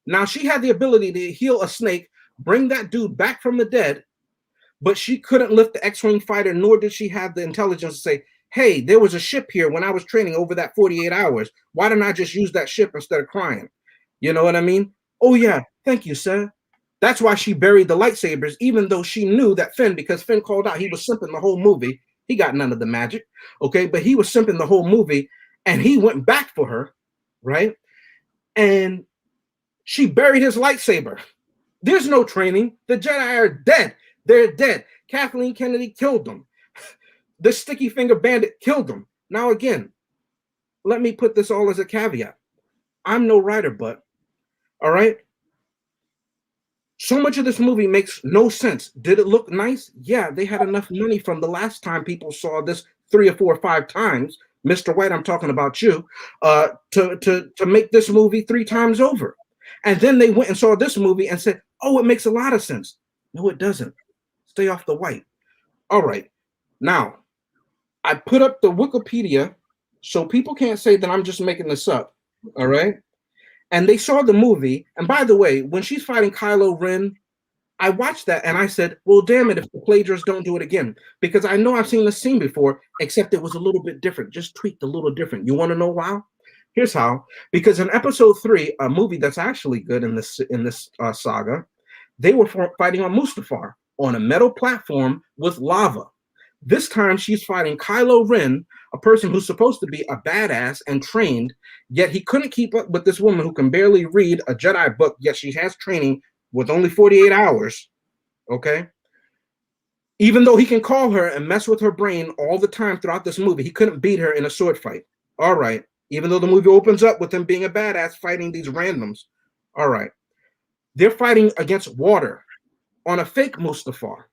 Now, she had the ability to heal a snake, bring that dude back from the dead, but she couldn't lift the X-Wing fighter, nor did she have the intelligence to say, "Hey, there was a ship here when I was training over that 48 hours. Why didn't I just use that ship instead of crying?" You know what I mean? "Oh, yeah, thank you, sir." That's why she buried the lightsabers, even though she knew that Finn, because Finn called out, he was simping the whole movie. He got none of the magic, okay? But he was simping the whole movie, and he went back for her, right? And she buried his lightsaber. There's no training. The Jedi are dead. They're dead. Kathleen Kennedy killed them. The sticky finger bandit killed them. Now, again, let me put this all as a caveat. I'm no writer, but, all right? So much of this movie makes no sense. Did it look nice? Yeah, they had enough money from the last time people saw this 3 or 4 or 5 times. Mr. White, I'm talking about you, to make this movie 3 times over. And then they went and saw this movie and said, "Oh, it makes a lot of sense." No, it doesn't. Stay off the white. All right. Now, I put up the Wikipedia so people can't say that I'm just making this up. All right. And they saw the movie. And by the way, when she's fighting Kylo Ren, I watched that and I said, well, damn it, if the plagiarists don't do it again. Because I know I've seen this scene before, except it was a little bit different, just tweaked a little different. You want to know why? Here's how. Because in episode 3, a movie that's actually good in this saga, they were fighting on Mustafar on a metal platform with lava. This time she's fighting Kylo Ren, a person who's supposed to be a badass and trained, yet he couldn't keep up with this woman who can barely read a Jedi book, yet she has training with only 48 hours, okay? Even though he can call her and mess with her brain all the time throughout this movie, he couldn't beat her in a sword fight. All right. Even though the movie opens up with him being a badass fighting these randoms. All right. They're fighting against water on a fake Mustafar.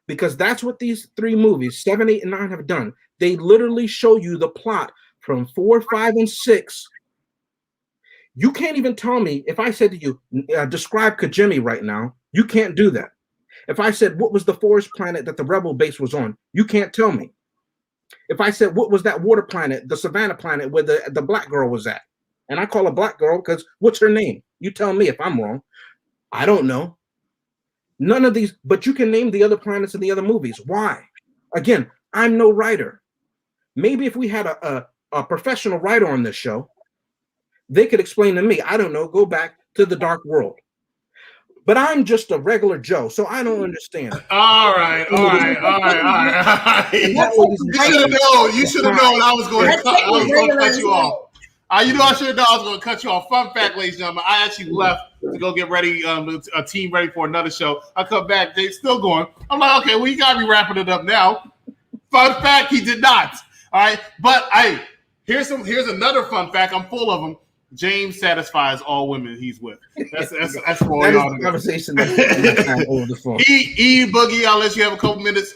Because that's what these 3 movies, 7, 8, and 9 have done. They literally show you the plot from 4, 5, and 6. You can't even tell me, if I said to you, describe Kajimi right now, you can't do that. If I said, what was the forest planet that the rebel base was on? You can't tell me. If I said, what was that water planet, the savannah planet where the black girl was at? And I call a black girl because what's her name? You tell me if I'm wrong. I don't know. None of these, but you can name the other planets in the other movies. Why? Again, I'm no writer. Maybe if we had a professional writer on this show, they could explain to me. I don't know. Go back to the Dark World. But I'm just a regular Joe, so I don't understand.
All right. You should have known I was going to cut you off. You know I should have known I was going to cut you off. Fun fact, ladies and gentlemen, I actually left to go get ready, a team ready for another show. I come back, they're still going. I'm like, okay, well, you got to be wrapping it up now. Fun fact, he did not. All right, but here's another fun fact. I'm full of them. James satisfies all women he's with. That's for y'all. That conversation over the phone. E Boogie, I'll let you have a couple minutes,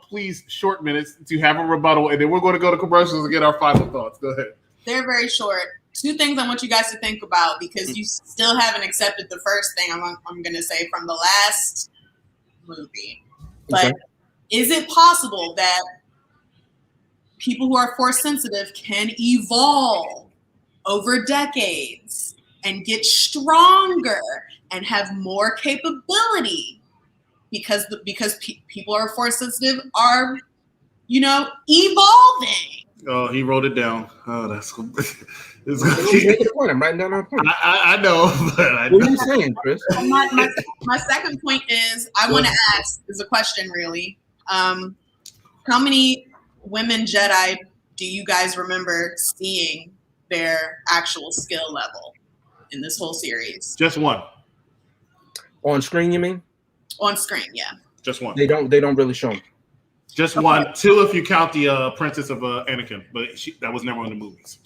please, short minutes to have a rebuttal, and then we're going to go to commercials and get our final thoughts. Go ahead.
They're very short. 2 things I want you guys to think about because you still haven't accepted the first thing I'm going to say from the last movie. But okay. Is it possible that people who are force sensitive can evolve over decades and get stronger and have more capability because people who are force sensitive are, evolving?
Oh, he wrote it down. Oh, that's good.
I'm writing down our point.
I know, but
what are you saying, Chris?
My second point is I want to ask is a question really. How many women Jedi do you guys remember seeing their actual skill level in this whole series?
Just one.
On screen, you mean?
On screen, yeah.
Just one.
They don't really show them.
Just one. 2 if you count the Princess of Anakin, but that was never in the movies.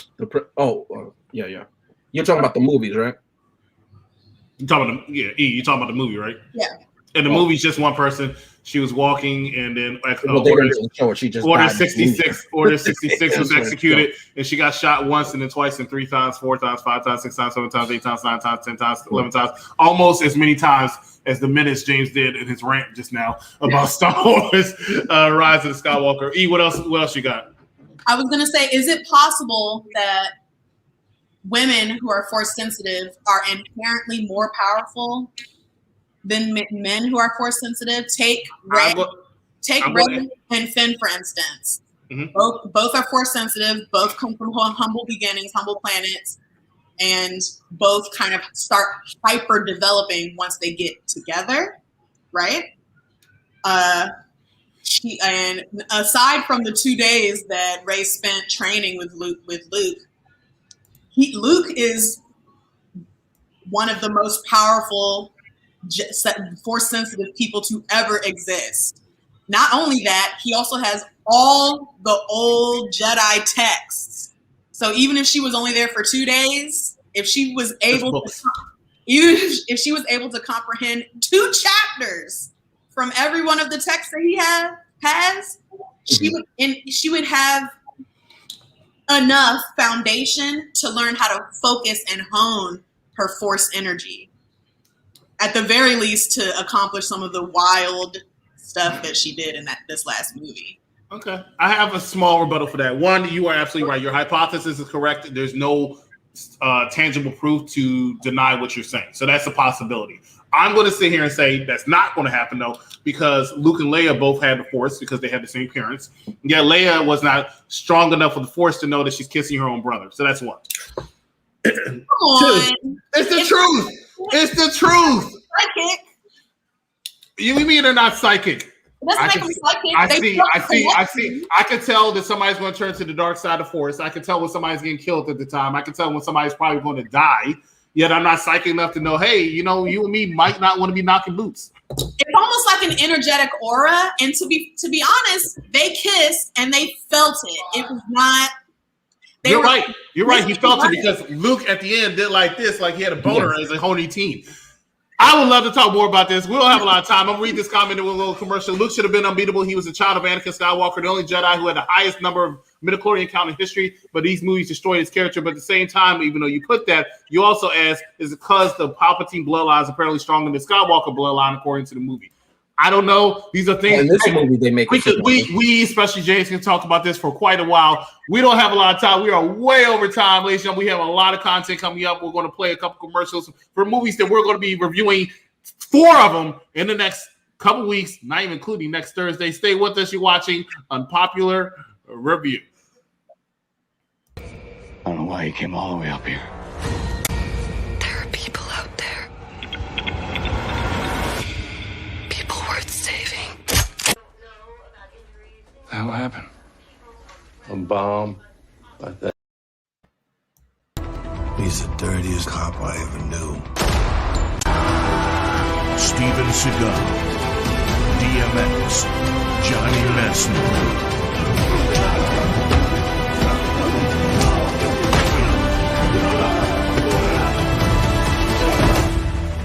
Yeah. You're talking about the movies, right?
You're talking about the movie, right?
Yeah.
And the movie's just one person. She was walking, and then
Order
66 was executed, and she got shot once, and then twice, and 3 times, 4 times, 5 times, 6 times, 7 times, 8 times, 9 times, 10 times, 11 times, almost as many times as the minutes James did in his rant just now about Star Wars Rise of the Skywalker. E, what else you got?
I was gonna say, is it possible that women who are force sensitive are inherently more powerful than men who are force sensitive? Take Rey and Finn, for instance. Mm-hmm. Both are force sensitive. Both come from humble beginnings, humble planets, and both kind of start hyper developing once they get together, right? And aside from the 2 days that Rey spent training with Luke, Luke is one of the most powerful force sensitive people to ever exist. Not only that, he also has all the old Jedi texts. So even if she was only there for 2 days, if she was able to comprehend 2 chapters from every one of the texts that he has, she would have enough foundation to learn how to focus and hone her force energy. At the very least, to accomplish some of the wild stuff that she did in this last movie.
Okay. I have a small rebuttal for that. One, you are absolutely right. Your hypothesis is correct. There's no tangible proof to deny what you're saying. So that's a possibility. I'm going to sit here and say that's not going to happen, though, because Luke and Leia both had the Force because they had the same parents. Yeah, Leia was not strong enough with the Force to know that she's kissing her own brother. So that's one.
Come on.
It's the truth. It's the truth.
Psychic.
You mean they're not psychic?
I
see. I can tell that somebody's going to turn to the dark side of the Force. I can tell when somebody's getting killed at the time. I can tell when somebody's probably going to die. Yet I'm not psychic enough to know, hey, you and me might not want to be knocking boots.
It's almost like an energetic aura. And to be honest, they kissed and they felt it. It was not.
You're right. He felt it because Luke at the end did like this, like he had a boner as a Honey teen. I would love to talk more about this. We don't have a lot of time. I'm going to read this comment with a little commercial. Luke should have been unbeatable. He was a child of Anakin Skywalker, the only Jedi who had the highest number of midichlorian count in history, but these movies destroyed his character. But at the same time, even though you put that, you also ask, is it because the Palpatine bloodline is apparently stronger than the Skywalker bloodline according to the movie? I don't know. These are things.
In this movie, they make it.
We, especially James, can talk about this for quite a while. We don't have a lot of time. We are way over time, ladies and gentlemen. We have a lot of content coming up. We're going to play a couple commercials for movies that we're going to be reviewing, 4 of them in the next couple weeks, not even including next Thursday. Stay with us. You're watching Unpopular Review.
I don't know why you came all the way up here.
There are people out there. People worth saving.
What happened? A bomb. Like that.
He's the dirtiest cop I ever knew.
Steven Seagal, DMX, Johnny Messner.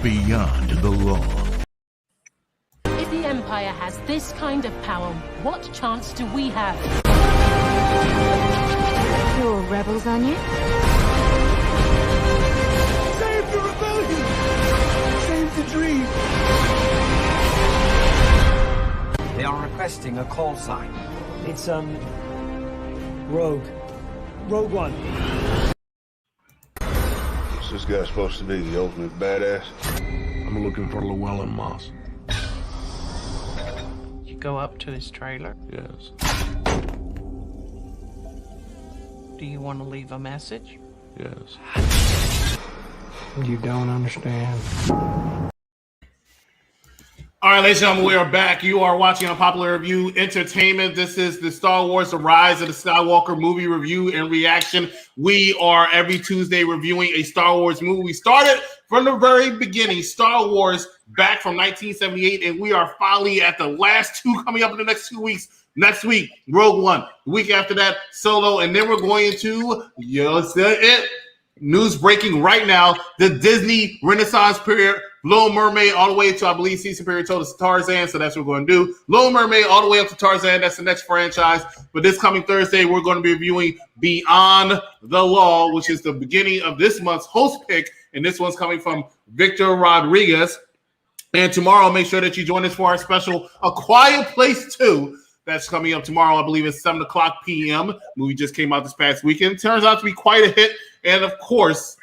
Beyond the law.
If the Empire has this kind of power, what chance do we have?
You're all rebels, aren't you?
Save the rebellion! Save the dream!
They are requesting a call sign. It's, Rogue. Rogue One.
Is this guy supposed to be the ultimate badass?
I'm looking for Llewellyn Moss.
You go up to his trailer?
Yes.
Do you want to leave a message?
Yes.
You don't understand.
All right, ladies and gentlemen, we are back. You are watching Unpopular Review Entertainment. This is the Star Wars The Rise of the Skywalker movie review and reaction. We are every Tuesday reviewing a Star Wars movie. We started from the very beginning, Star Wars back from 1978, and we are finally at the last 2 coming up in the next 2 weeks. Next week, Rogue One. The week after that, Solo. And then we're going into, news breaking right now, the Disney Renaissance period, Little Mermaid all the way to, I believe, season period told us Tarzan, so that's what we're going to do. Little Mermaid all the way up to Tarzan, that's the next franchise. But this coming Thursday, we're going to be reviewing Beyond the Law, which is the beginning of this month's host pick, and this one's coming from Victor Rodriguez. And tomorrow, make sure that you join us for our special A Quiet Place 2. That's coming up tomorrow. I believe it's 7 o'clock p.m. Movie just came out this past weekend. Turns out to be quite a hit. And of course,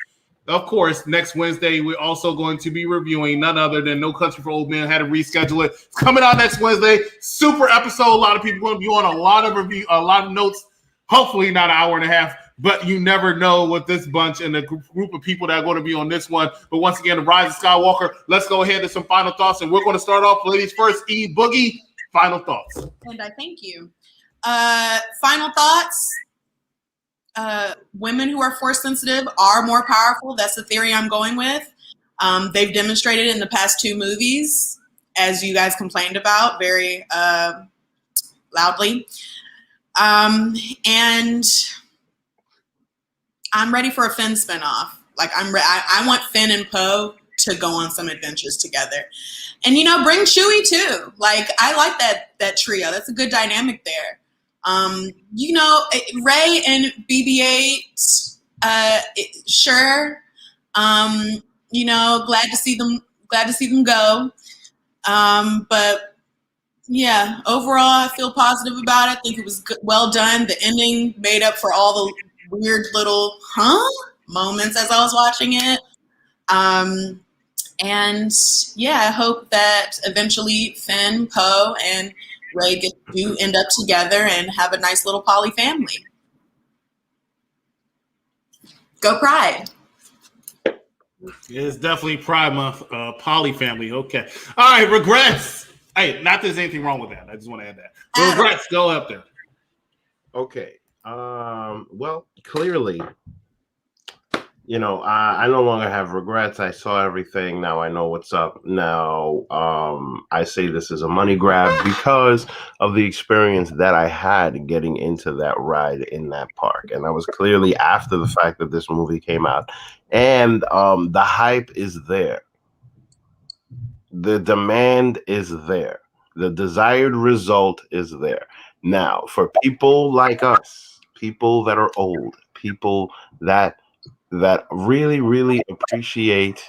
next Wednesday, we're also going to be reviewing none other than No Country for Old Men. Had to reschedule it. It's coming out next Wednesday. Super episode. A lot of people going to be on a lot of notes. Hopefully not an hour and a half, but you never know with this bunch and the group of people that are going to be on this one. But once again, The Rise of Skywalker. Let's go ahead to some final thoughts. And we're going to start off, ladies first. E Boogie, final thoughts.
And I thank you. Final thoughts. Women who are force sensitive are more powerful. That's the theory I'm going with. They've demonstrated in the past 2 movies, as you guys complained about very loudly. And I'm ready for a Finn spinoff. Like I want Finn and Poe to go on some adventures together, and bring Chewie too. Like I like that trio. That's a good dynamic there. Ray and BB-8, sure. Glad to see them go. But yeah, overall, I feel positive about it. I think it was well done. The ending made up for all the weird little moments as I was watching it. And yeah, I hope that eventually Finn, Poe, and Ray do end up together and have a nice little poly family. Go Pride.
It's definitely Pride Month, poly family. Okay. All right, regrets. Hey, not that there's anything wrong with that. I just want to add that. Regrets, go up there.
Okay. Well, clearly, I no longer have regrets. I saw everything. Now I know what's up. Now, I say this is a money grab because of the experience that I had getting into that ride in that park. And that was clearly after the fact that this movie came out. And the hype is there. The demand is there. The desired result is there. Now, for people like us, people that are old, people that really, really appreciate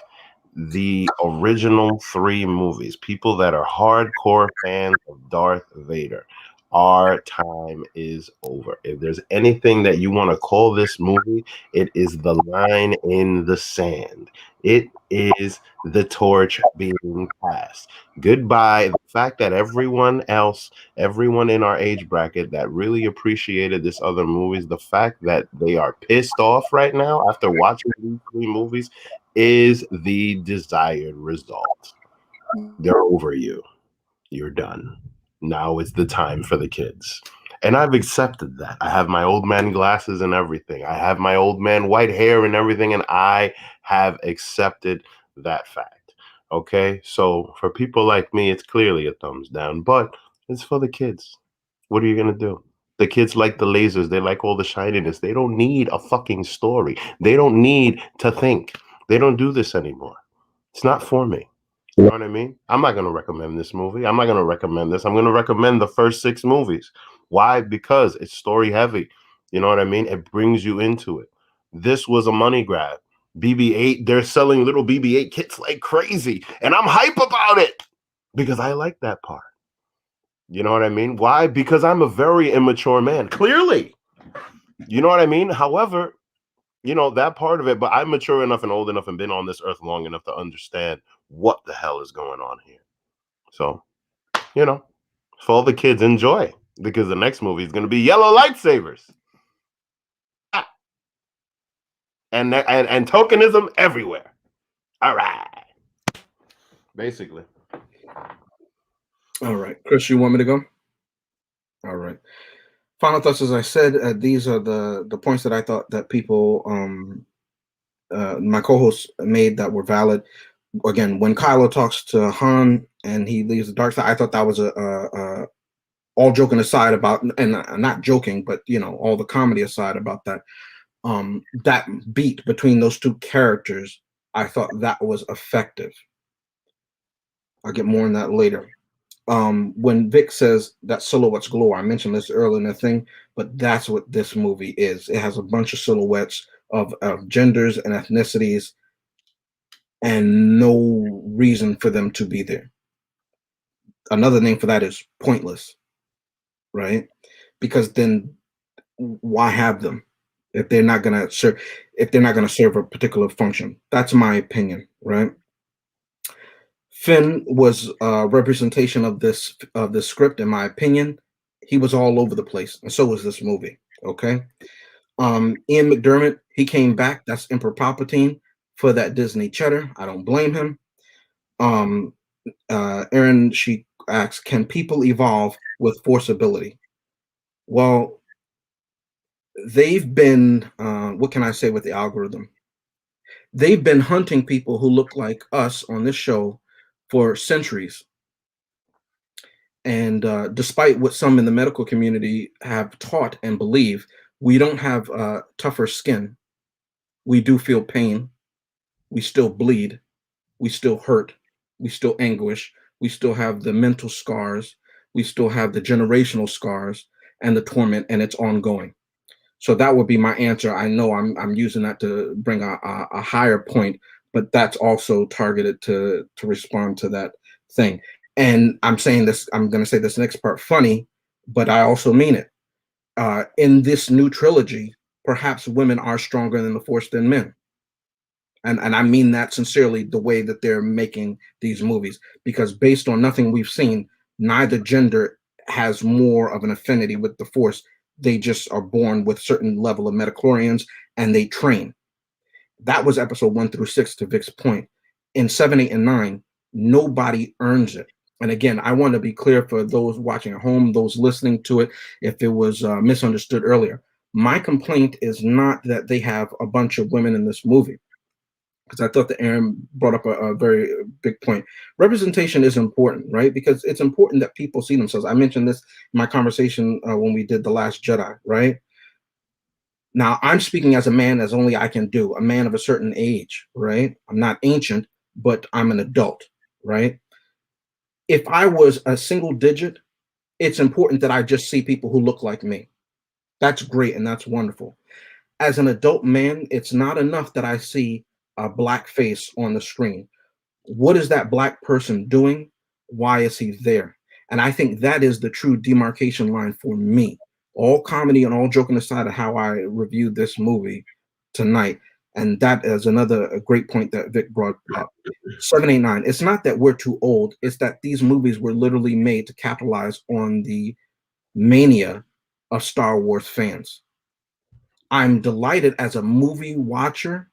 the original 3 movies, people that are hardcore fans of Darth Vader, our time is over. If there's anything that you want to call this movie, it is the line in the sand. It is the torch being passed. Goodbye. The fact that everyone else, everyone in our age bracket that really appreciated this other movies, the fact that they are pissed off right now after watching these 3 movies is the desired result. They're over you. You're done. Now it's the time for the kids. And I've accepted that. I have my old man glasses and everything. I have my old man white hair and everything, and I have accepted that fact. Okay? So for people like me, it's clearly a thumbs down, but it's for the kids. What are you going to do? The kids like the lasers. They like all the shininess. They don't need a fucking story. They don't need to think. They don't do this anymore. It's not for me. You know what I mean? I'm not going to recommend this movie. I'm not going to recommend this. I'm going to recommend the first 6 movies. Why? Because it's story heavy. You know what I mean? It brings you into it. This was a money grab. BB-8, they're selling little BB-8 kits like crazy. And I'm hype about it because I like that part. You know what I mean? Why? Because I'm a very immature man. Clearly. You know what I mean? However, you know, that part of it, but I'm mature enough and old enough and been on this earth long enough to understand what the hell is going on here. So, you know, for all the kids, enjoy, because the next movie is going to be yellow lightsabers. And tokenism everywhere. All right. Basically.
All right. Chris, you want me to go? All right. Final thoughts, as I said, these are the points that I thought that people, my co-hosts made that were valid. Again, when Kylo talks to Han and he leaves the dark side, I thought that was a all joking aside about, and not joking, but you know, all the comedy aside about that, that beat between those 2 characters, I thought that was effective. I'll get more on that later. When Vic says that silhouettes glow, I mentioned this earlier in the thing, but that's what this movie is. It has a bunch of silhouettes of genders and ethnicities and no reason for them to be there. Another name for that is pointless, right? Because then why have them if they're not going to serve, a particular function? That's my opinion, right? Finn was a representation of this script, in my opinion. He was all over the place, and so was this movie. Okay, Ian McDermott, he came back. That's Emperor Palpatine for that Disney cheddar. I don't blame him. Aaron, she asks, can people evolve with Force ability? Well, they've been. What can I say with the algorithm? They've been hunting people who look like us on this show for centuries. And despite what some in the medical community have taught and believe, we don't have tougher skin. We do feel pain. We still bleed. We still hurt. We still anguish. We still have the mental scars. We still have the generational scars and the torment, and it's ongoing. So that would be my answer. I know I'm using that to bring a higher point, but that's also targeted to respond to that thing. And I'm saying this, I'm going to say this next part funny, but I also mean it. In this new trilogy, perhaps women are stronger than the Force than men. And I mean that sincerely, the way that they're making these movies, because based on nothing we've seen, neither gender has more of an affinity with the Force. They just are born with certain level of metachlorians and they train. That was episode 1 through 6, to Vic's point. In 7, 8, and 9, nobody earns it. And again, I want to be clear for those watching at home, those listening to it, if it was misunderstood earlier. My complaint is not that they have a bunch of women in this movie, because I thought that Aaron brought up a very big point. Representation is important, right? Because it's important that people see themselves. I mentioned this in my conversation when we did The Last Jedi, right? Now, I'm speaking as a man, as only I can do, a man of a certain age, right? I'm not ancient, but I'm an adult, right? If I was a single digit, it's important that I just see people who look like me. That's great and that's wonderful. As an adult man, it's not enough that I see a black face on the screen. What is that black person doing? Why is he there? And I think that is the true demarcation line for me. All comedy and all joking aside of how I reviewed this movie tonight. And that is another a great point that Vic brought up. 789. It's not that we're too old, it's that these movies were literally made to capitalize on the mania of Star Wars fans. I'm delighted as a movie watcher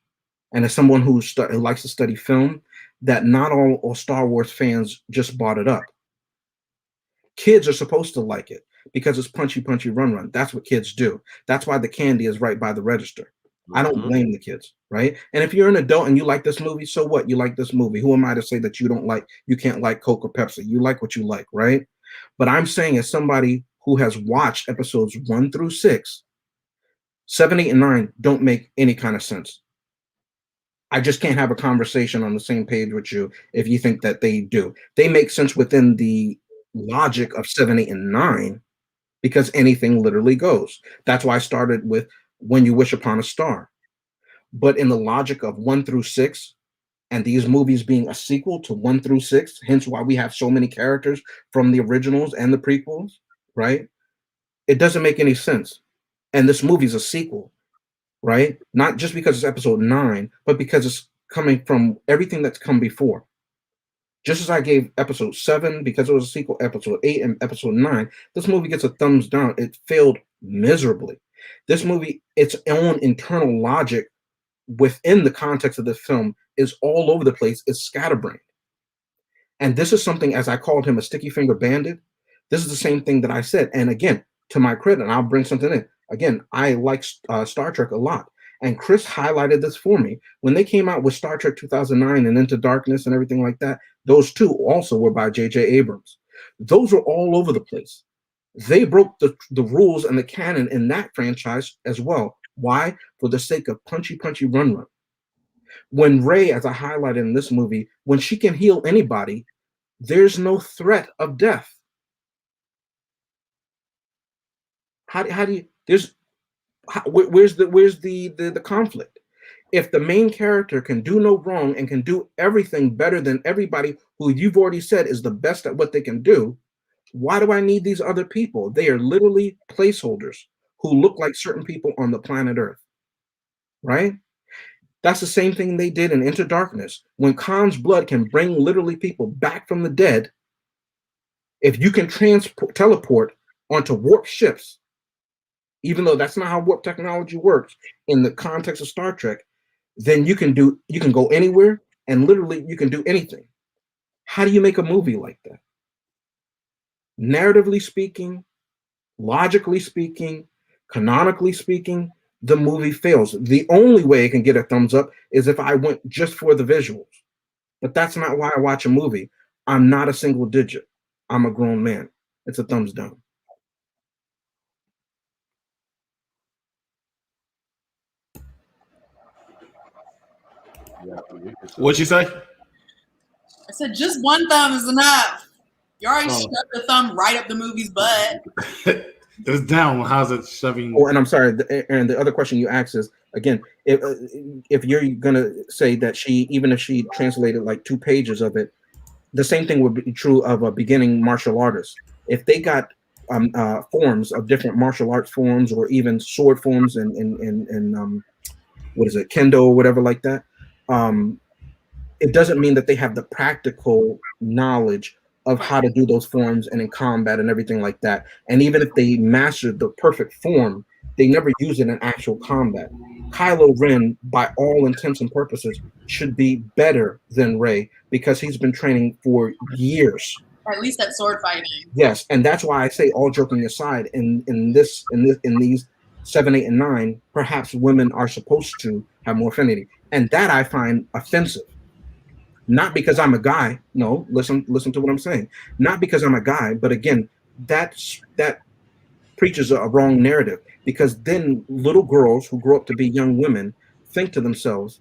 and as someone who likes to study film that not all Star Wars fans just bought it up. Kids are supposed to like it because it's punchy, punchy, run, run. That's what kids do. That's why the candy is right by the register. I don't blame the kids, right? And if you're an adult and you like this movie, so what? You like this movie. Who am I to say that you can't like Coke or Pepsi? You like what you like, right? But I'm saying as somebody who has watched episodes 1 through 6, 7, 8, and 9 don't make any kind of sense. I just can't have a conversation on the same page with you if you think that they do. They make sense within the logic of 7, 8, and 9 because anything literally goes. That's why I started with When You Wish Upon a Star. But in the logic of 1 through 6, and these movies being a sequel to 1 through 6, hence why we have so many characters from the originals and the prequels, right? It doesn't make any sense. And this movie's a sequel, right? Not just because it's episode 9, but because it's coming from everything that's come before. Just as I gave episode 7 because it was a sequel, episode 8 and episode 9, this movie gets a thumbs down. It failed miserably. This movie, its own internal logic within the context of the film is all over the place. It's scatterbrained. And this is something, as I called him a sticky finger bandit, this is the same thing that I said. And again, to my credit, and I'll bring something in. Again, I like Star Trek a lot. And Chris highlighted this for me. When they came out with Star Trek 2009 and Into Darkness and everything like that, those two also were by J.J. Abrams. Those were all over the place. They broke the rules and the canon in that franchise as well. Why? For the sake of punchy, punchy, run, run. When Rey, as I highlighted in this movie, when she can heal anybody, there's no threat of death. Where's the conflict? If the main character can do no wrong and can do everything better than everybody who you've already said is the best at what they can do, why do I need these other people? They are literally placeholders who look like certain people on the planet Earth, right? That's the same thing they did in Into Darkness. When Khan's blood can bring literally people back from the dead, if you can teleport onto warp ships, even though that's not how warp technology works in the context of Star Trek, then you can go anywhere and literally you can do anything. How do you make a movie like that? Narratively speaking, logically speaking, canonically speaking, the movie fails. The only way it can get a thumbs up is if I went just for the visuals. But that's not why I watch a movie. I'm not a single digit. I'm a grown man. It's a thumbs down.
What'd you say?
I said just one thumb is enough. You already shoved the thumb right up the movie's butt.
It was down. How's it shoving?
Oh, and I'm sorry, Aaron. The other question you asked is again, if you're gonna say that even if she translated like 2 pages of it, the same thing would be true of a beginning martial artist. If they got forms of different martial arts forms or even sword forms and what is it, kendo or whatever like that, it doesn't mean that they have the practical knowledge of how to do those forms and in combat and everything like that. And even if they mastered the perfect form, they never use it in actual combat. Kylo Ren, by all intents and purposes, should be better than Rey because he's been training for years.
At least at sword fighting.
Yes, and that's why I say, all joking aside, in these 7, 8, and 9, perhaps women are supposed to have more affinity, and that I find offensive. Not because I'm a guy. No, listen to what I'm saying. Not because I'm a guy, but again, that preaches a wrong narrative, because then little girls who grow up to be young women think to themselves,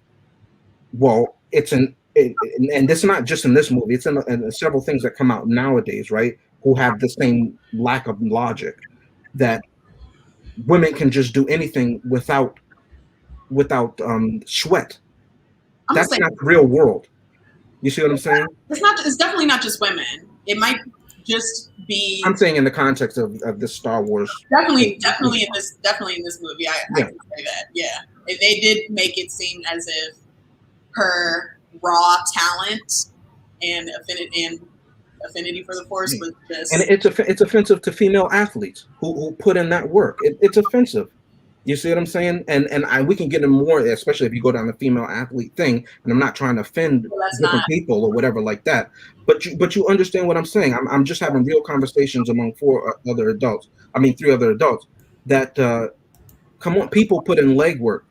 well, and it's not just in this movie, it's in several things that come out nowadays, right, who have the same lack of logic, that women can just do anything without sweat. That's not the real world. You see what I'm saying?
It's definitely not just women. It might just be.
I'm saying in the context of this Star Wars.
Definitely in this movie, I can say that. Yeah, they did make it seem as if her raw talent and affinity for the Force was just.
And it's offensive to female athletes who put in that work. It's offensive. You see what I'm saying? And we can get in more, especially if you go down the female athlete thing. And I'm not trying to offend different people or whatever like that. But you understand what I'm saying. I'm just having real conversations among three other adults. That come on, people put in legwork.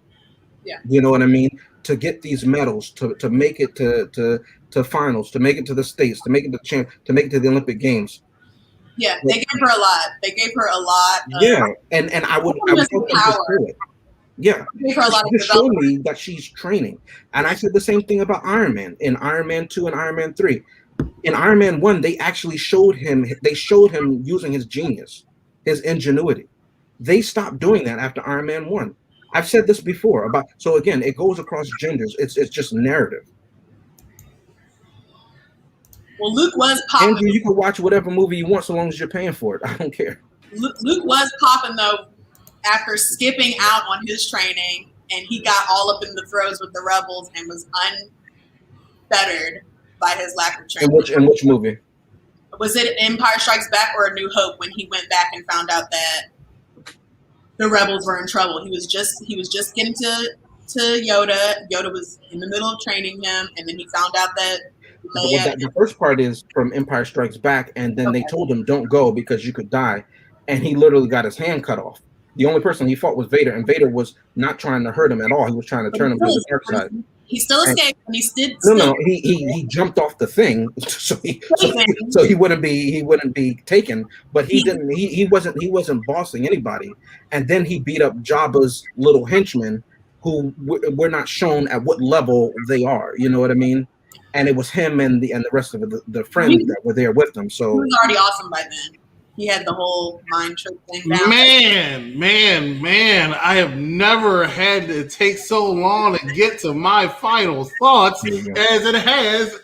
Yeah.
You know what I mean? To get these medals, to make it to finals, to make it to the States, to make it to make it to the Olympic Games.
Yeah, they gave her a lot.
Yeah, and I would hope them to do it. Yeah, just show me that she's training. And I said the same thing about Iron Man in Iron Man 2 and Iron Man 3. In Iron Man 1, they actually showed him using his genius, his ingenuity. They stopped doing that after Iron Man 1. I've said this before so again, it goes across genders. It's just narrative.
Well, Luke was popping.
Andrew, you can watch whatever movie you want so long as you're paying for it. I don't care.
Luke was popping though after skipping out on his training, and he got all up in the throes with the rebels and was unfettered by his lack of training.
In which movie?
Was it Empire Strikes Back or A New Hope when he went back and found out that the rebels were in trouble? He was just getting to Yoda. Yoda was in the middle of training him, and then he found out that.
The first part is from Empire Strikes Back, and then they told him don't go because you could die, and he literally got his hand cut off. The only person he fought was Vader, and Vader was not trying to hurt him at all. He was trying to turn him to the dark side.
He still escaped, and he still.
No, he jumped off the thing, so he wouldn't be taken. But he didn't. He wasn't bossing anybody, and then he beat up Jabba's little henchmen, who we're not shown at what level they are. You know what I mean? And it was him and the rest of the friends that were there with him. So
he was already awesome by then. He had the whole mind trick thing down.
Man, I have never had to take so long to get to my final thoughts as it has.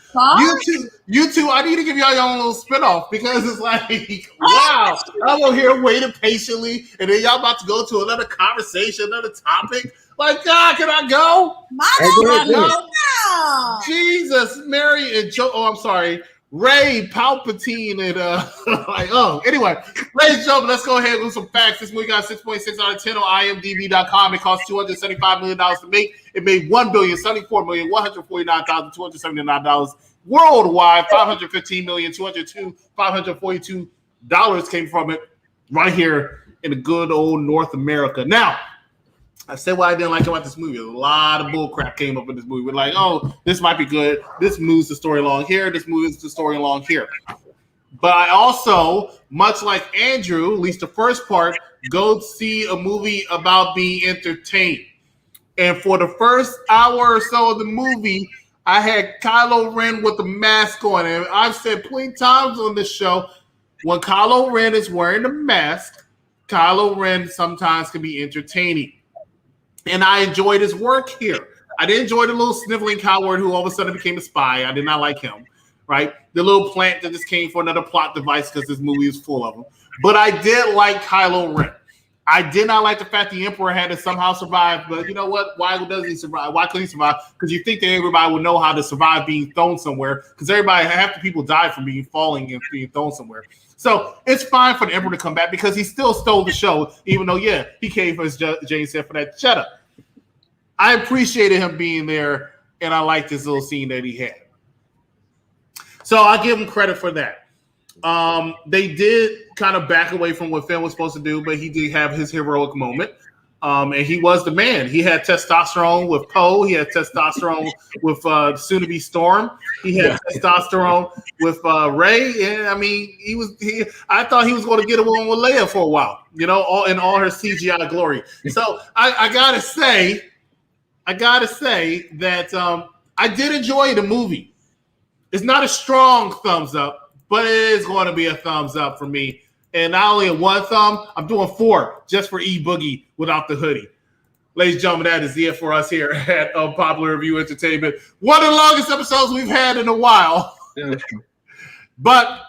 You two, I need to give y'all your own little spinoff because it's like, wow, I'm over here waiting patiently, and then y'all about to go to another conversation, another topic. Like, God, can I go? Jesus, Mary and Joe. Oh, I'm sorry. Ray Palpatine and anyway, ladies and gentlemen, let's go ahead and do some facts. This movie got 6.6 out of 10 on IMDb.com. It cost $275 million to make. It made $1,074,149,279 worldwide. $515,202,542 came from it right here in the good old North America. Now, I said what I didn't like about this movie. A lot of bull crap came up in this movie. We're like, oh, this might be good. This moves the story along here. This moves the story along here. But I also, much like Andrew, at least the first part, go see a movie about being entertained. And for the first hour or so of the movie, I had Kylo Ren with the mask on. And I've said plenty times on this show, when Kylo Ren is wearing the mask, Kylo Ren sometimes can be entertaining. And I enjoyed his work here. I did enjoy the little sniveling coward who all of a sudden became a spy. I did not like him, right? The little plant that just came for another plot device because this movie is full of them. But I did like Kylo Ren. I did not like the fact the Emperor had to somehow survive. But you know what? Why does he survive? Why couldn't he survive? Because you think that everybody would know how to survive being thrown somewhere. Because half the people died from falling and being thrown somewhere. So it's fine for the Emperor to come back because he still stole the show, even though, yeah, he came, as Jane said, for that cheddar. I appreciated him being there, and I liked this little scene that he had. So I give him credit for that. They did kind of back away from what Finn was supposed to do, but he did have his heroic moment. And he was the man. He had testosterone with Poe. He had testosterone with soon-to-be Storm. He had testosterone with Rey. And I mean, I thought he was going to get along with Leia for a while, you know, in all her CGI glory. So I gotta say that I did enjoy the movie. It's not a strong thumbs up, but it is going to be a thumbs up for me. And not only a one thumb, I'm doing 4 just for E Boogie without the hoodie. Ladies and gentlemen, that is it for us here at Popular Review Entertainment. One of the longest episodes we've had in a while.
Yeah, that's true.
But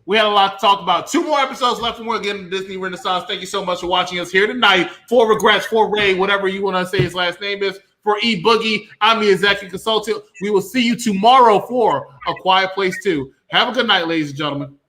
we had a lot to talk about. 2 more episodes left and we're getting Disney Renaissance. Thank you so much for watching us here tonight. For Regrets, for Ray, whatever you want to say his last name is. For E Boogie, I'm the executive consultant. We will see you tomorrow for A Quiet Place 2. Have a good night, ladies and gentlemen.